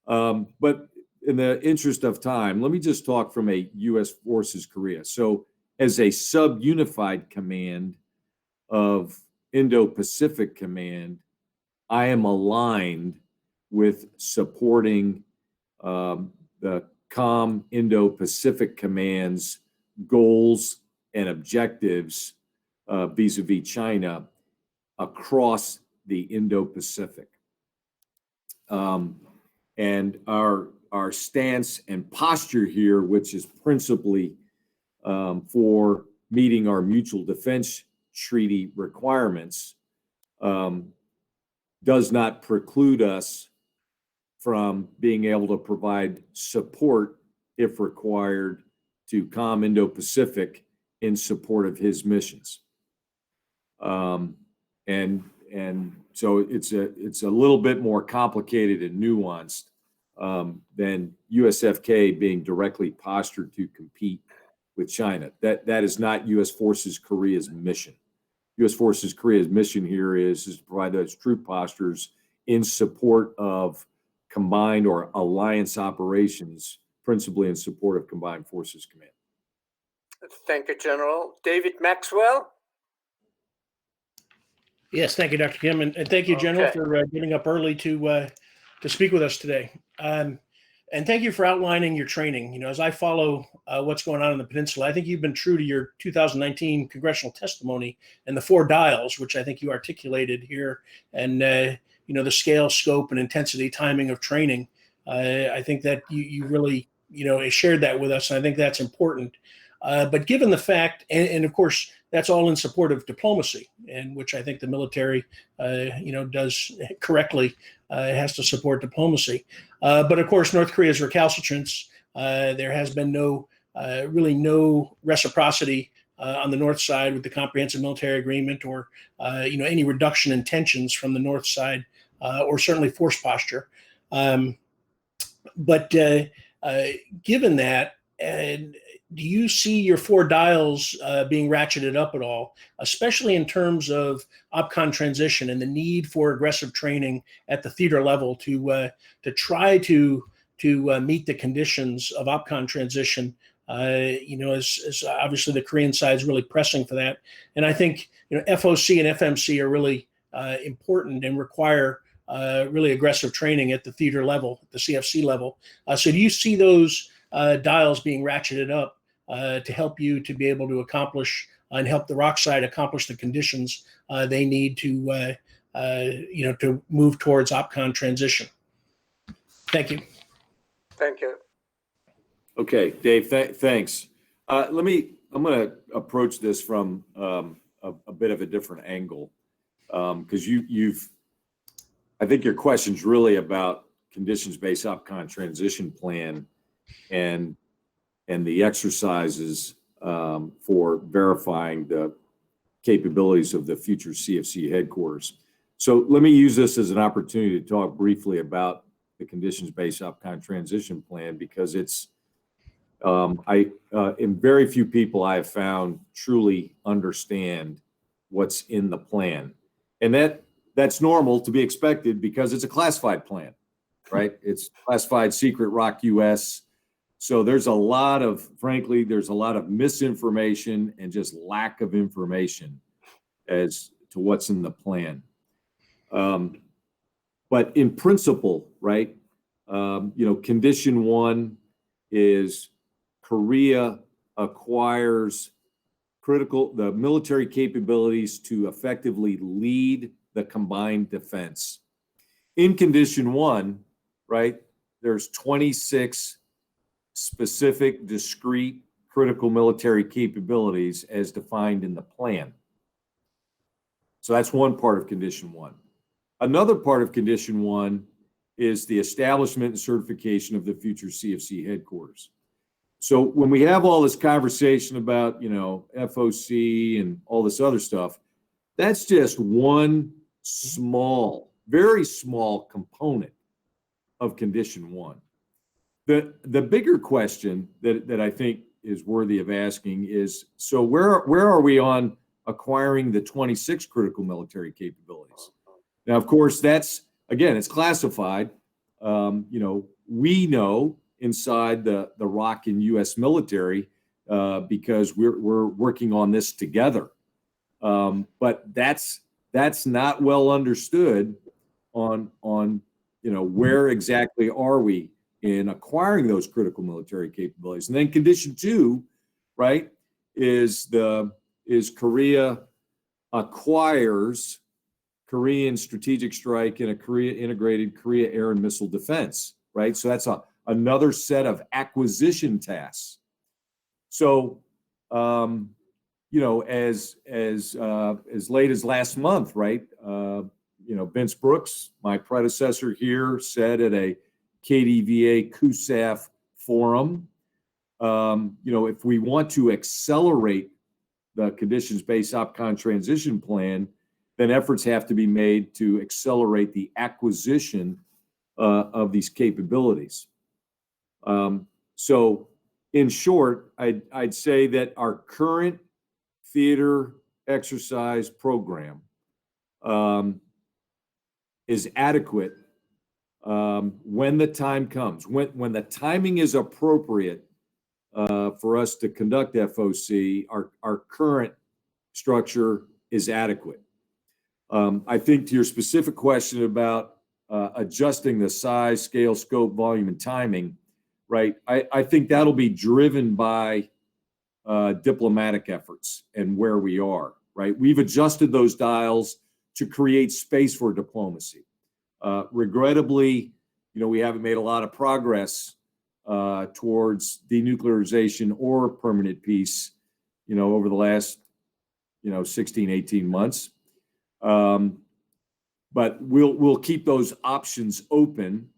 Speaker 4: But in the interest of time, let me just talk from a U.S. Forces Korea. So as a sub-unified command of Indo-Pacific Command, I am aligned with supporting the COM Indo-Pacific Command's goals and objectives vis-a-vis China across the Indo-Pacific. And our stance and posture here, which is principally for meeting our mutual defense treaty requirements, does not preclude us from being able to provide support, if required, to COM Indo-Pacific in support of his missions. And so it's a little bit more complicated and nuanced than USFK being directly postured to compete with China. That is not U.S. Forces Korea's mission. U.S. Forces Korea's mission here is to provide those troop postures in support of combined or alliance operations, principally in support of Combined Forces Command.
Speaker 3: Thank you, General. David Maxwell?
Speaker 13: Yes, thank you, Dr. Kim, and thank you, General, for getting up early to speak with us today. And thank you for outlining your training. As I follow what's going on in the peninsula, I think you've been true to your 2019 congressional testimony and the 4 dials, which I think you articulated here, and the scale, scope, and intensity, timing of training. I think that you really shared that with us, and I think that's important. But given the fact, and of course, that's all in support of diplomacy, and which I think the military, does correctly, has to support diplomacy. But of course, North Korea's recalcitrance, there has been no reciprocity on the North side with the Comprehensive Military Agreement, or any reduction in tensions from the North side, or certainly force posture. But given that, do you see your 4 dials being ratcheted up at all, especially in terms of OPCON transition and the need for aggressive training at the theater level to try to meet the conditions of OPCON transition? As obviously the Korean side is really pressing for that, and I think FOC and FMC are really important and require really aggressive training at the theater level, the CFC level. So do you see those dials being ratcheted up to help you to be able to accomplish and help the ROC side accomplish the conditions they need to move towards OPCON transition? Thank you.
Speaker 3: Thank you.
Speaker 4: Okay, Dave, thanks. I'm going to approach this from a bit of a different angle, because I think your question's really about conditions-based OPCON transition plan and the exercises for verifying the capabilities of the future CFC headquarters. So let me use this as an opportunity to talk briefly about the conditions-based OPCON transition plan, because it's in very few people I have found truly understand what's in the plan, and that's normal, to be expected, because it's a classified plan, right? It's classified secret ROC US. So there's a lot of misinformation and just lack of information as to what's in the plan. But in principle, right, condition 1 is Korea acquires the military capabilities to effectively lead the combined defense. In condition 1, right, there's 26 specific, discrete, critical military capabilities as defined in the plan. So that's one part of condition one. Another part of condition one is the establishment and certification of the future CFC headquarters. So when we have all this conversation about, FOC and all this other stuff, that's just one small, very small component of condition one. The bigger question that I think is worthy of asking is, so where are we on acquiring the 26 critical military capabilities? Now, of course, that's, again, it's classified. We know inside the ROC and U.S. military because we're working on this together. But that's not well understood on where exactly are we in acquiring those critical military capabilities. And then condition two, right, is Korea acquires Korean strategic strike and a Korea integrated Korea air and missile defense, right? So that's another set of acquisition tasks. So, as late as last month, right? Vince Brooks, my predecessor here, said at a KDVA CUSAF forum, if we want to accelerate the conditions-based OPCON transition plan, then efforts have to be made to accelerate the acquisition of these capabilities. So in short, I'd say that our current theater exercise program is adequate when the time comes, when the timing is appropriate for us to conduct FOC, our current structure is adequate. I think to your specific question about adjusting the size, scale, scope, volume, and timing, right? I think that'll be driven by diplomatic efforts and where we are, right? We've adjusted those dials to create space for diplomacy. Regrettably, we haven't made a lot of progress towards denuclearization or permanent peace, over the last, 16, 18 months. But we'll keep those options open,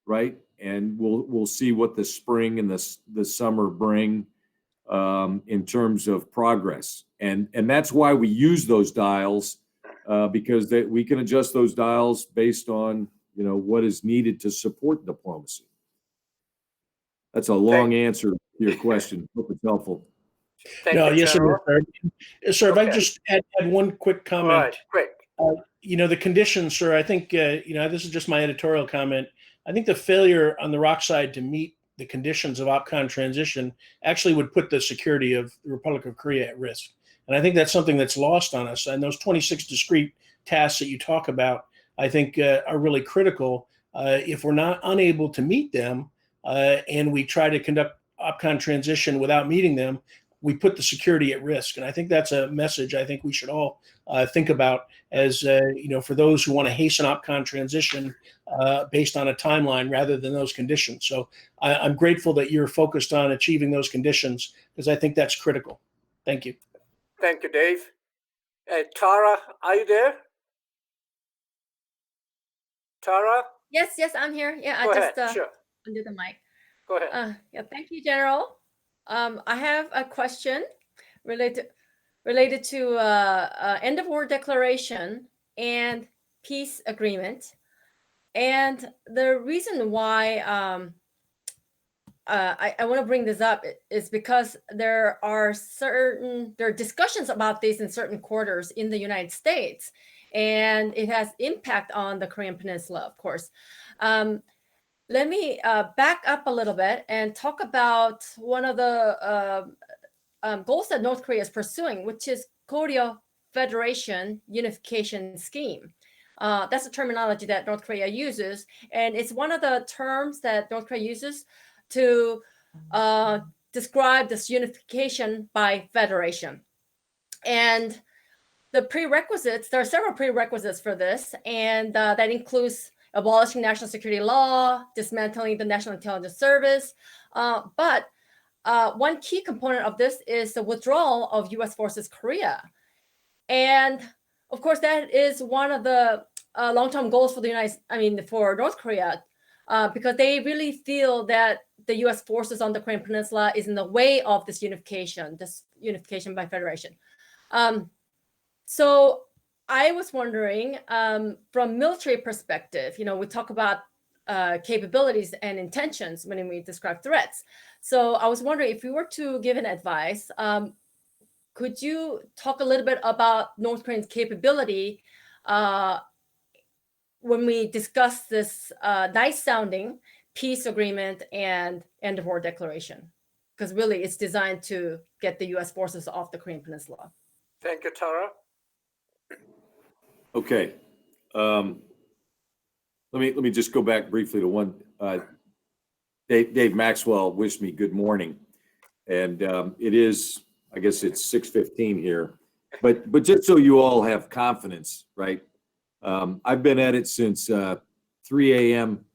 Speaker 4: right? And we'll see what the spring and the summer bring in terms of progress. And that's why we use those dials, because we can adjust those dials based on, what is needed to support diplomacy. That's a long answer to your question. Hope it's helpful.
Speaker 3: Thank you,
Speaker 13: yes,
Speaker 3: General.
Speaker 13: sir. If
Speaker 3: Okay.
Speaker 13: I just add one quick comment.
Speaker 3: All right, great.
Speaker 13: The conditions, sir, I think, this is just my editorial comment. I think the failure on the ROC side to meet the conditions of OPCON transition actually would put the security of the Republic of Korea at risk. And I think that's something that's lost on us. And those 26 discrete tasks that you talk about, I think are really critical. If we're not unable to meet them and we try to conduct OPCON transition without meeting them, we put the security at risk. And I think that's a message I think we should all think about as, for those who want to hasten OPCON transition based on a timeline rather than those conditions. So I'm grateful that you're focused on achieving those conditions because I think that's critical. Thank you.
Speaker 3: Thank you, Dave. Tara, are you there? Tara?
Speaker 14: Yes, I'm here. Yeah,
Speaker 3: Go
Speaker 14: I
Speaker 3: ahead,
Speaker 14: just
Speaker 3: sure.
Speaker 14: undo the mic.
Speaker 3: Go ahead.
Speaker 14: Yeah, thank you, General. I have a question related to end of war declaration and peace agreement. And the reason why I want to bring this up is because there are discussions about this in certain quarters in the United States, and it has impact on the Korean Peninsula, of course. Let me back up a little bit and talk about one of the goals that North Korea is pursuing, which is Korea Federation Unification Scheme. That's the terminology that North Korea uses, and it's one of the terms that North Korea uses to describe this unification by federation. And the prerequisites, there are several prerequisites for this, and that includes, abolishing national security law, dismantling the National Intelligence Service. But one key component of this is the withdrawal of U.S. forces Korea. And of course, that is one of the long-term goals for for North Korea, because they really feel that the U.S. forces on the Korean Peninsula is in the way of this unification by federation. So I was wondering, from military perspective, we talk about capabilities and intentions when we describe threats. So I was wondering if you were to give an advice, could you talk a little bit about North Korea's capability when we discuss this nice-sounding peace agreement and end of war declaration? Because really, it's designed to get the U.S. forces off the Korean Peninsula.
Speaker 3: Thank you, Tara.
Speaker 4: Okay. Let me just go back briefly to one. Dave Maxwell wished me good morning, and it is, I guess it's 6:15 here, but just so you all have confidence, right? I've been at it since 3 a.m.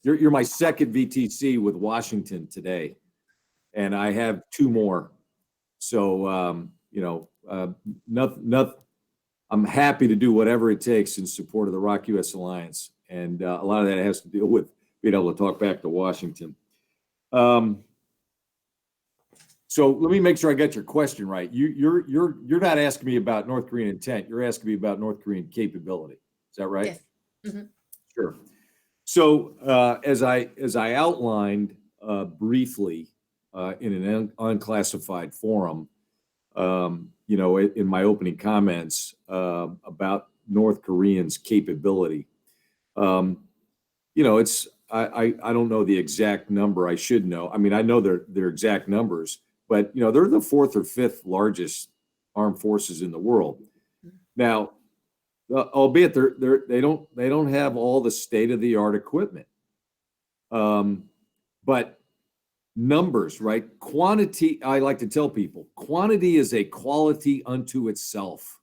Speaker 4: You're my second VTC with Washington today, and I have two more. So I'm happy to do whatever it takes in support of the ROK-US alliance, and a lot of that has to deal with being able to talk back to Washington. So let me make sure I got your question right. You're not asking me about North Korean intent. You're asking me about North Korean capability. Is that right?
Speaker 14: Yes. Mm-hmm.
Speaker 4: Sure. So as I outlined briefly in an unclassified forum, in my opening comments about North Koreans' capability, it's I don't know the exact number. I should know. I mean, I know their exact numbers, but they're the fourth or fifth largest armed forces in the world. Now, albeit they don't have all the state-of-the-art equipment, but numbers, right? Quantity. I like to tell people, quantity is a quality unto itself.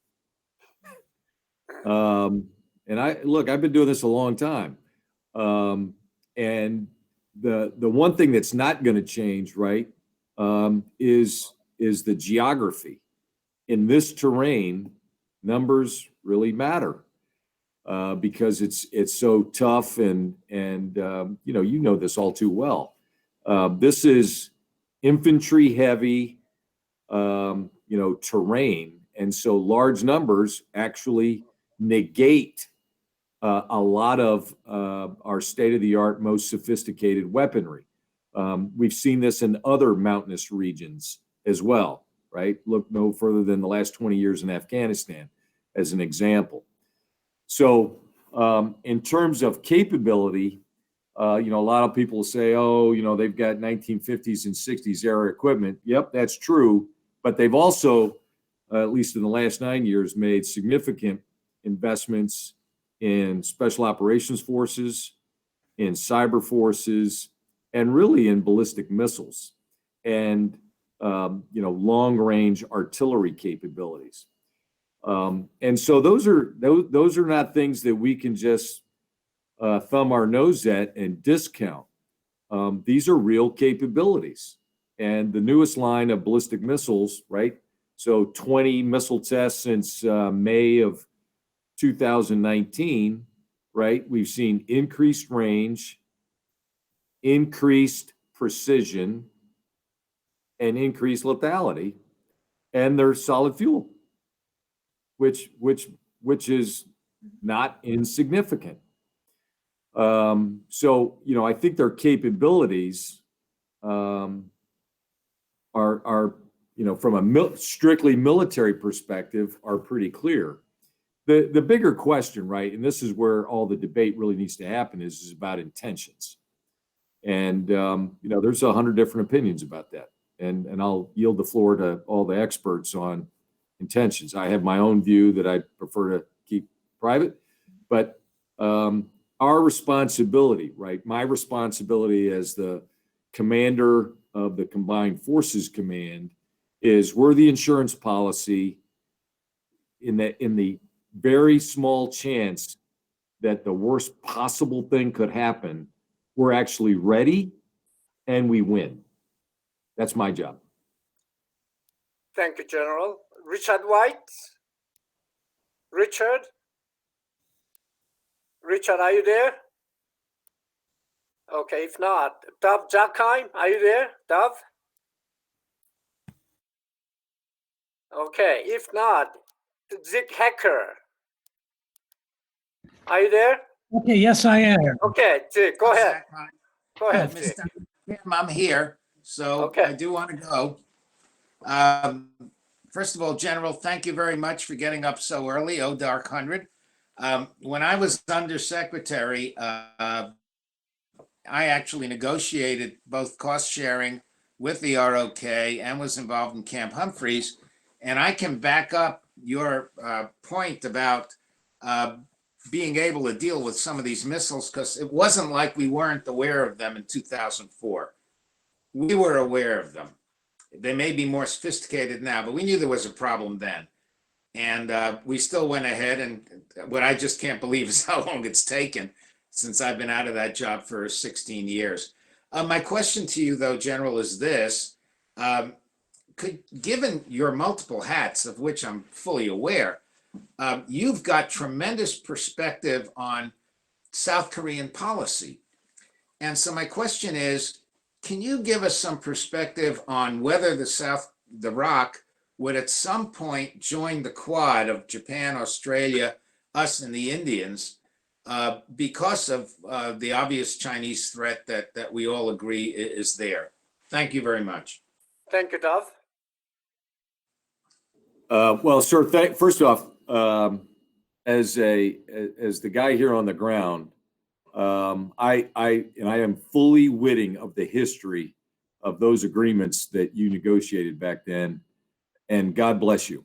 Speaker 4: And I've been doing this a long time, and the one thing that's not going to change, right, is the geography. In this terrain, numbers really matter because it's so tough, and you know this all too well. This is infantry heavy, terrain, and so large numbers actually negate a lot of our state-of-the-art, most sophisticated weaponry. We've seen this in other mountainous regions as well, right? Look no further than the last 20 years in Afghanistan as an example. So in terms of capability, a lot of people say, they've got 1950s and 60s era equipment. Yep, that's true. But they've also, at least in the last 9 years, made significant investments in special operations forces, in cyber forces, and really in ballistic missiles and, long-range artillery capabilities. And so those are not things that we can just thumb our nose at and discount. These are real capabilities. And the newest line of ballistic missiles, right? So 20 missile tests since May of 2019, right? We've seen increased range, increased precision, and increased lethality, and they're solid fuel, which is not insignificant. So I think their capabilities are from a strictly military perspective are pretty clear. The bigger question, right, and this is where all the debate really needs to happen, is about intentions. And there's 100 different opinions about that, and I'll yield the floor to all the experts on intentions. I have my own view that I prefer to keep private, but our responsibility, right, my responsibility as the commander of the Combined Forces Command is we're the insurance policy in the very small chance that the worst possible thing could happen, we're actually ready and we win. That's my job.
Speaker 3: Thank you, General. Richard White? Richard? Richard, are you there? Okay, if not, Dov Jakheim, are you there? Dov? Okay, if not, Zig Hacker. Are you there?
Speaker 15: Okay, yes, I am.
Speaker 3: Okay, Zig, go ahead. Go
Speaker 15: Yeah,
Speaker 3: ahead, Zig.
Speaker 16: Kim, I'm here, so
Speaker 3: Okay.
Speaker 16: I do want to go. First of all, General, thank you very much for getting up so early, oh dark 100. When I was undersecretary, I actually negotiated both cost sharing with the ROK and was involved in Camp Humphreys. And I can back up your point about being able to deal with some of these missiles, because it wasn't like we weren't aware of them in 2004. We were aware of them. They may be more sophisticated now, but we knew there was a problem then. And we still went ahead, and what I just can't believe is how long it's taken since I've been out of that job for 16 years. My question to you, though, General, is this. Given your multiple hats, of which I'm fully aware, you've got tremendous perspective on South Korean policy. And so my question is, can you give us some perspective on whether the ROC would at some point join the Quad of Japan, Australia, us, and the Indians because of the obvious Chinese threat that we all agree is there? Thank you very much.
Speaker 3: Thank you, Dov.
Speaker 4: Well, sir, first off, as the guy here on the ground, I am fully witting of the history of those agreements that you negotiated back then, and God bless you,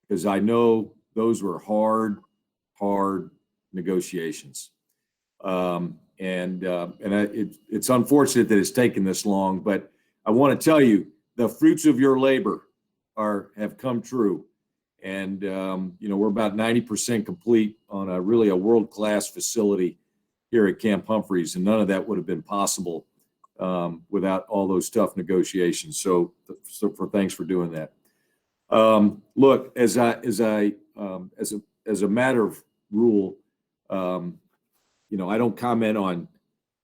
Speaker 4: because I know those were hard negotiations. It's unfortunate that it's taken this long, but I want to tell you the fruits of your labor have come true. And, we're about 90% complete on a world-class facility here at Camp Humphreys, and none of that would have been possible without all those tough negotiations. So thanks for doing that. Look, as a matter of rule, I don't comment on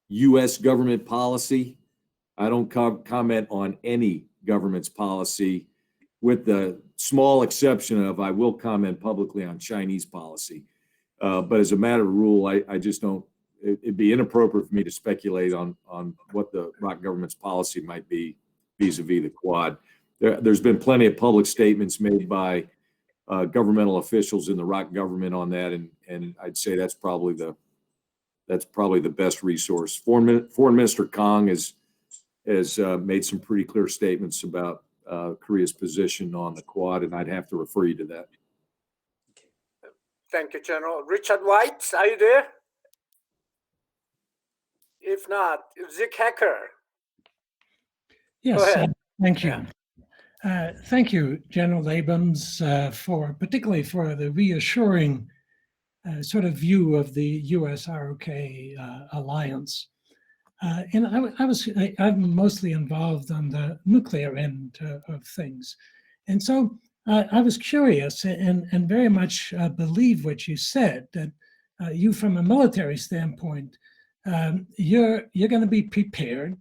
Speaker 4: U.S. government policy. I don't comment on any government's policy, with the small exception of I will comment publicly on Chinese policy. But as a matter of rule, I just don't. It'd be inappropriate for me to speculate on what the ROC government's policy might be vis-a-vis the Quad. There's been plenty of public statements made by governmental officials in the ROC government on that, and I'd say that's probably the best resource. Foreign Minister Kang has made some pretty clear statements about Korea's position on the Quad, and I'd have to refer you to that.
Speaker 3: Thank you, General. Richard White, are you there? If not, Zig Hacker.
Speaker 15: Yes, thank you. Thank you, General Abrams, particularly for the reassuring sort of view of the US-ROK alliance. And I'm mostly involved on the nuclear end of things. And so I was curious and very much believe what you said, that you, from a military standpoint, you're going to be prepared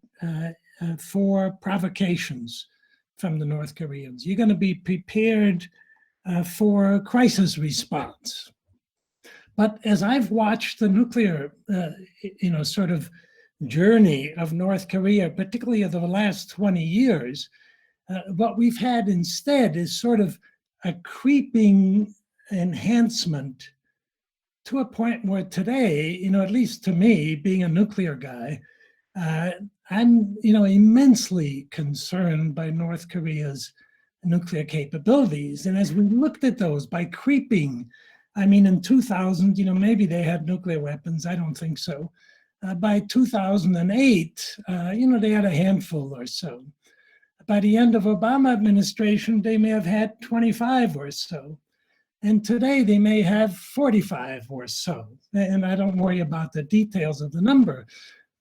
Speaker 15: for provocations from the North Koreans. You're going to be prepared for crisis response. But as I've watched the nuclear, sort of journey of North Korea, particularly of the last 20 years, what we've had instead is sort of a creeping enhancement to a point where today, at least to me, being a nuclear guy, I'm, immensely concerned by North Korea's nuclear capabilities. And as we looked at those by creeping, in 2000, maybe they had nuclear weapons. I don't think so. By 2008, they had a handful or so. By the end of Obama administration, they may have had 25 or so. And today they may have 45 or so. And I don't worry about the details of the number,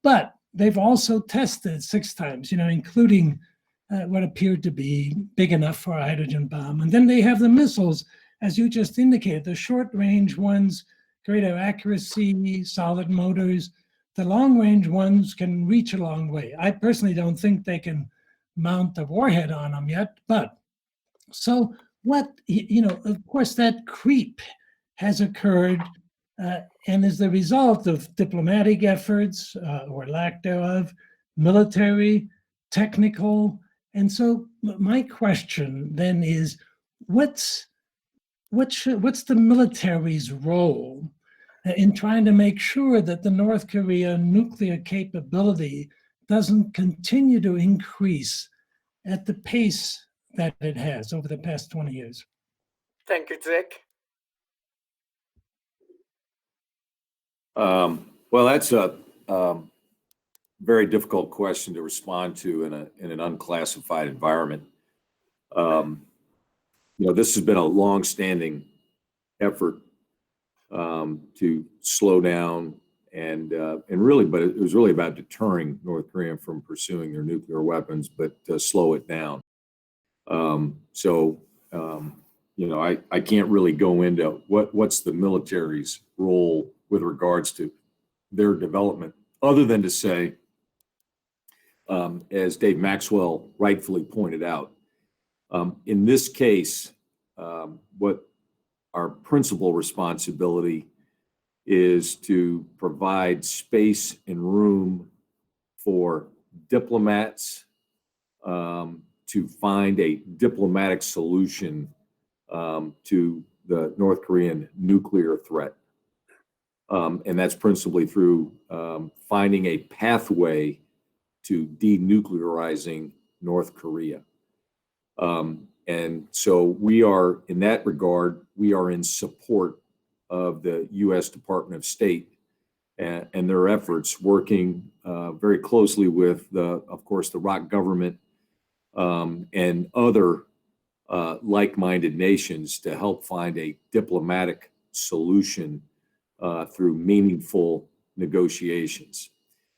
Speaker 15: but they've also tested 6 times, including what appeared to be big enough for a hydrogen bomb. And then they have the missiles, as you just indicated, the short range ones, greater accuracy, solid motors. The long range ones can reach a long way. I personally don't think they can mount a warhead on them yet, but so what, of course, that creep has occurred and is the result of diplomatic efforts or lack thereof, military, technical. And so my question then is, what's the military's role in trying to make sure that the North Korea nuclear capability doesn't continue to increase at the pace that it has over the past 20 years?
Speaker 3: Thank you, Dick.
Speaker 4: Well, that's a very difficult question to respond to in an unclassified environment. This has been a long-standing effort to slow down and really, but it was really about deterring North Korea from pursuing their nuclear weapons, but to slow it down. I can't really go into what's the military's role with regards to their development, other than to say, as Dave Maxwell rightfully pointed out, in this case, what our principal responsibility is to provide space and room for diplomats to find a diplomatic solution to the North Korean nuclear threat. And that's principally through finding a pathway to denuclearizing North Korea. And so we are, in that regard, we are in support of the U.S. Department of State and their efforts, working very closely with, of course, the ROC government and other like-minded nations to help find a diplomatic solution through meaningful negotiations.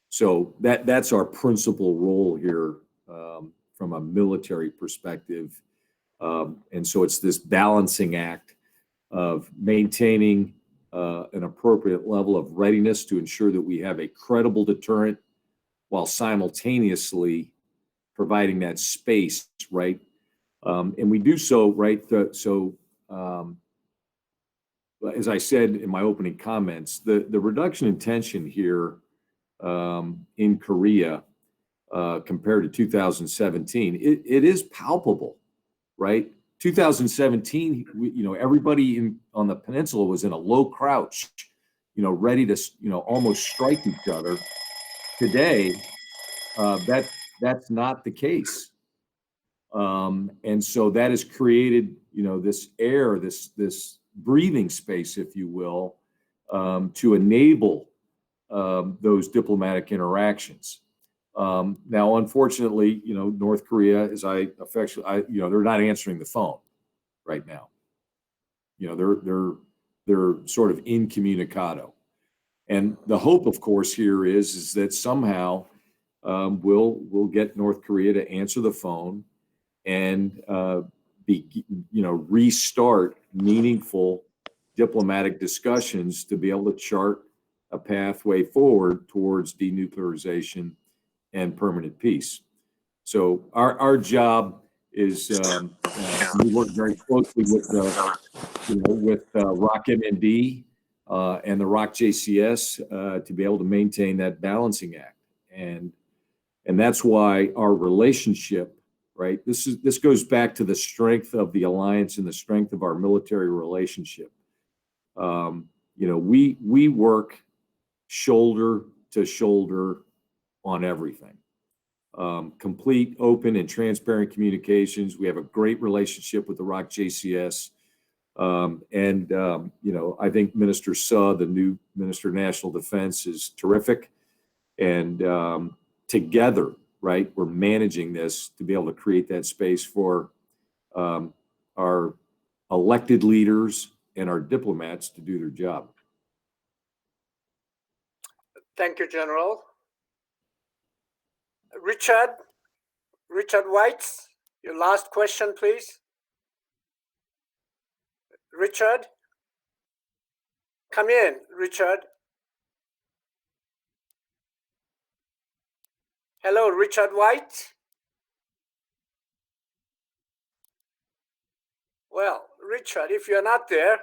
Speaker 4: So that's our principal role here from a military perspective. And so it's this balancing act of maintaining an appropriate level of readiness to ensure that we have a credible deterrent while simultaneously providing that space, right? And we do so, right? As I said in my opening comments, the reduction in tension here in Korea compared to 2017, it is palpable, right? 2017, everybody on the peninsula was in a low crouch, ready to, almost strike each other. Today, that's not the case. And so that has created, this air, this breathing space, if you will, to enable those diplomatic interactions. Now, unfortunately, North Korea, as they're not answering the phone right now. They're sort of incommunicado. And the hope, of course, here is that somehow we'll get North Korea to answer the phone and restart meaningful diplomatic discussions to be able to chart a pathway forward towards denuclearization and permanent peace. So our job is we work very closely with ROC MND and the ROC JCS to be able to maintain that balancing act, and that's why our relationship, right? This goes back to the strength of the alliance and the strength of our military relationship. We work shoulder to shoulder on everything. Complete, open, and transparent communications. We have a great relationship with the ROC JCS. I think Minister Suh, the new Minister of National Defense, is terrific. And together, right, we're managing this to be able to create that space for our elected leaders and our diplomats to do their job.
Speaker 3: Thank you, General. Richard White, your last question, please. Richard? Come in, Richard. Hello, Richard White. Well, Richard, if you're not there,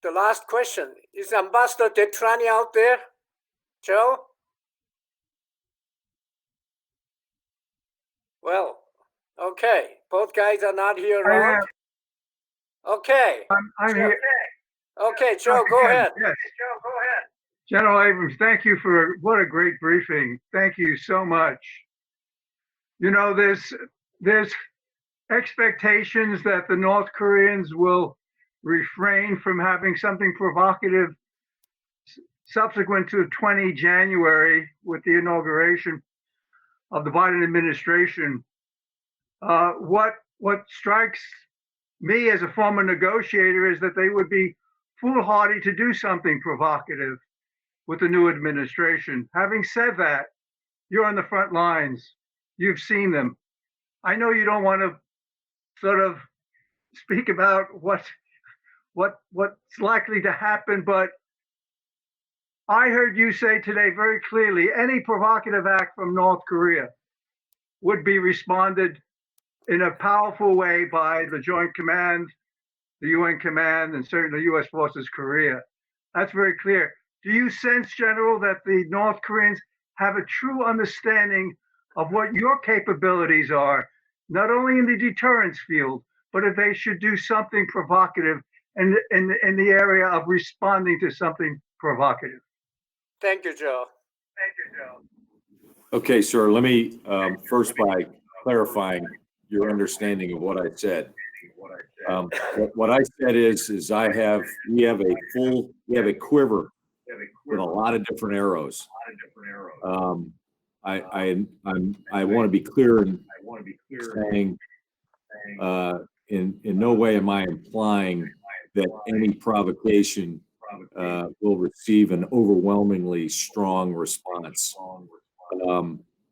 Speaker 3: the last question, is Ambassador Detrani out there? Joe? Well, okay, both guys are not here around. Okay.
Speaker 17: I'm here.
Speaker 3: Okay, Joe, go ahead.
Speaker 17: Yes. Joe, go ahead. General Abrams, thank you for what a great briefing. Thank you so much. You know, there's expectations that the North Koreans will refrain from having something provocative subsequent to 20 January with the inauguration of the Biden administration. What strikes me as a former negotiator is that they would be foolhardy to do something provocative with the new administration. Having said that, you're on the front lines. You've seen them. I know you don't want to sort of speak about what's likely to happen, but I heard you say today very clearly, any provocative act from North Korea would be responded in a powerful way by the Joint Command, the UN Command, and certainly U.S. Forces Korea. That's very clear. Do you sense, General, that the North Koreans have a true understanding of what your capabilities are, not only in the deterrence field, but if they should do something provocative in the area of responding to something provocative?
Speaker 3: Thank you, Joe.
Speaker 4: Okay, sir, let me first by clarifying your understanding of what I said. What I said is we have a quiver with a lot of different arrows. I want to be clear in saying in no way am I implying that any provocation will receive an overwhelmingly strong response.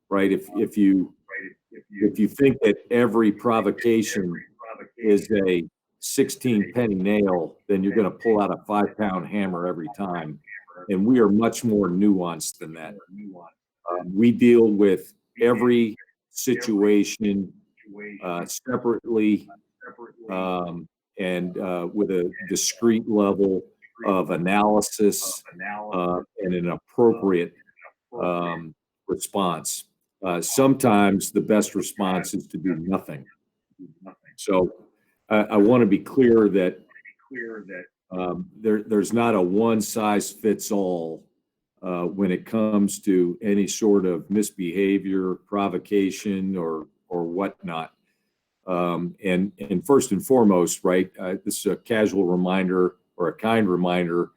Speaker 4: Right? If you think that every provocation is a 16 penny nail, then you're going to pull out a 5-pound hammer every time. And we are much more nuanced than that. We deal with every situation separately and with a discrete level of analysis and an appropriate response. Sometimes the best response is to do nothing. So I want to be clear that there's not a one size fits all when it comes to any sort of misbehavior, provocation, or whatnot. And first and foremost, right, this is a casual reminder or a kind reminder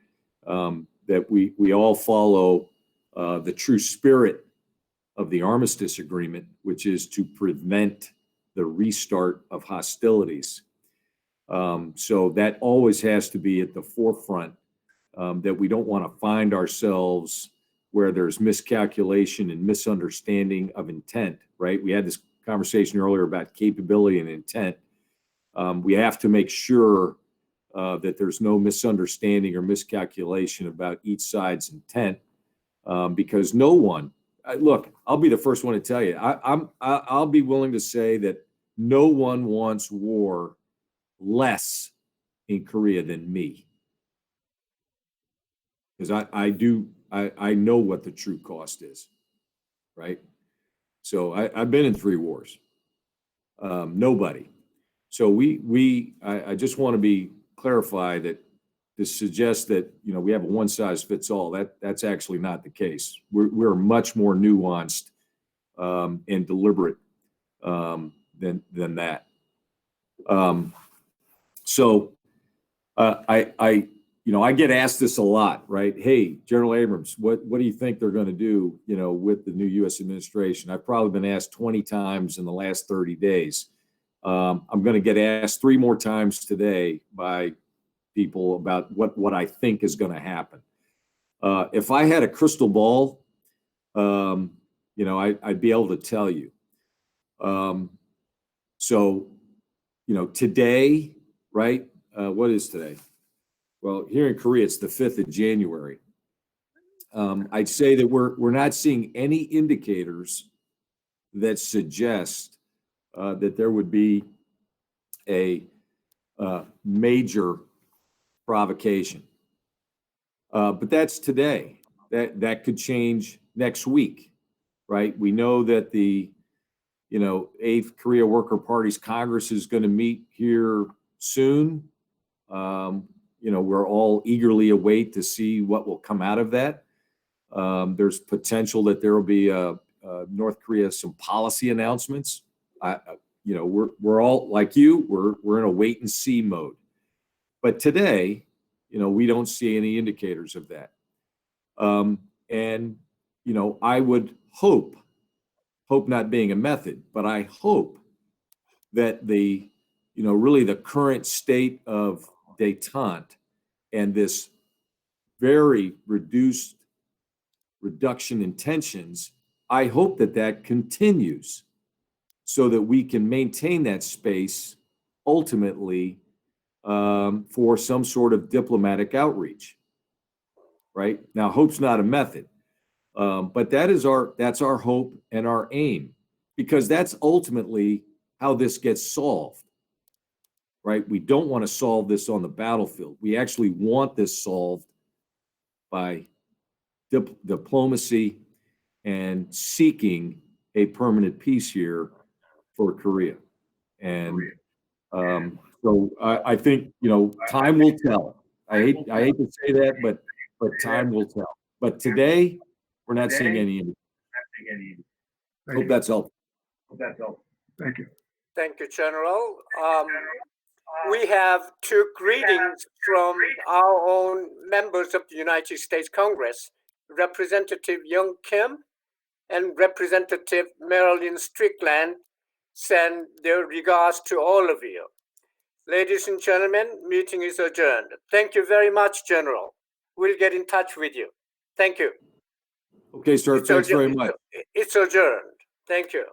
Speaker 4: that we all follow the true spirit of the armistice agreement, which is to prevent the restart of hostilities. So that always has to be at the forefront, that we don't want to find ourselves where there's miscalculation and misunderstanding of intent, right? We had this conversation earlier about capability and intent. We have to make sure that there's no misunderstanding or miscalculation about each side's intent, because no one, look, I'll be the first one to tell you, I'll be willing to say that no one wants war less in Korea than me. Because I know what the true cost is, right? So I've been in 3 wars. Nobody. So I just want to be clarify that to suggest that, you know, we have a one size fits all, that's actually not the case. We're much more nuanced and deliberate than that. So I get asked this a lot, right? Hey, General Abrams, what do you think they're going to do, you know, with the new U.S. administration? I've probably been asked 20 times in the last 30 days. I'm going to get asked 3 more times today by people about what I think is going to happen. If I had a crystal ball, I'd be able to tell you. Today, right? What is today? Well, here in Korea, it's the 5th of January. I'd say that we're not seeing any indicators that suggest that there would be a major provocation. But that's today. That could change next week, right? We know that the 8th Korea Worker Party's Congress is going to meet here soon. We're all eagerly await to see what will come out of that. There's potential that there will be North Korea some policy announcements. We're all like you. We're in a wait and see mode. But today, we don't see any indicators of that. I would hope not being a method, but I hope that really the current state of détente and this very reduction in tensions, I hope that continues so that we can maintain that space ultimately for some sort of diplomatic outreach. Right? Now, hope's not a method, but that's our hope and our aim, because that's ultimately how this gets solved. Right? We don't want to solve this on the battlefield. We actually want this solved by diplomacy and seeking a permanent peace here for Korea. And so I think time will tell. I hate to say that, but time will tell. But today we're not seeing any. Hope that's helpful.
Speaker 11: Thank you.
Speaker 3: Thank you, General. We have 2 greetings from our own members of the United States Congress, Representative Young Kim and Representative Marilyn Strickland. Send their regards to all of you. Ladies and gentlemen, meeting is adjourned. Thank you very much, General. We'll get in touch with you. Thank you.
Speaker 4: Okay, sir. Thanks very much.
Speaker 3: It's adjourned. Thank you.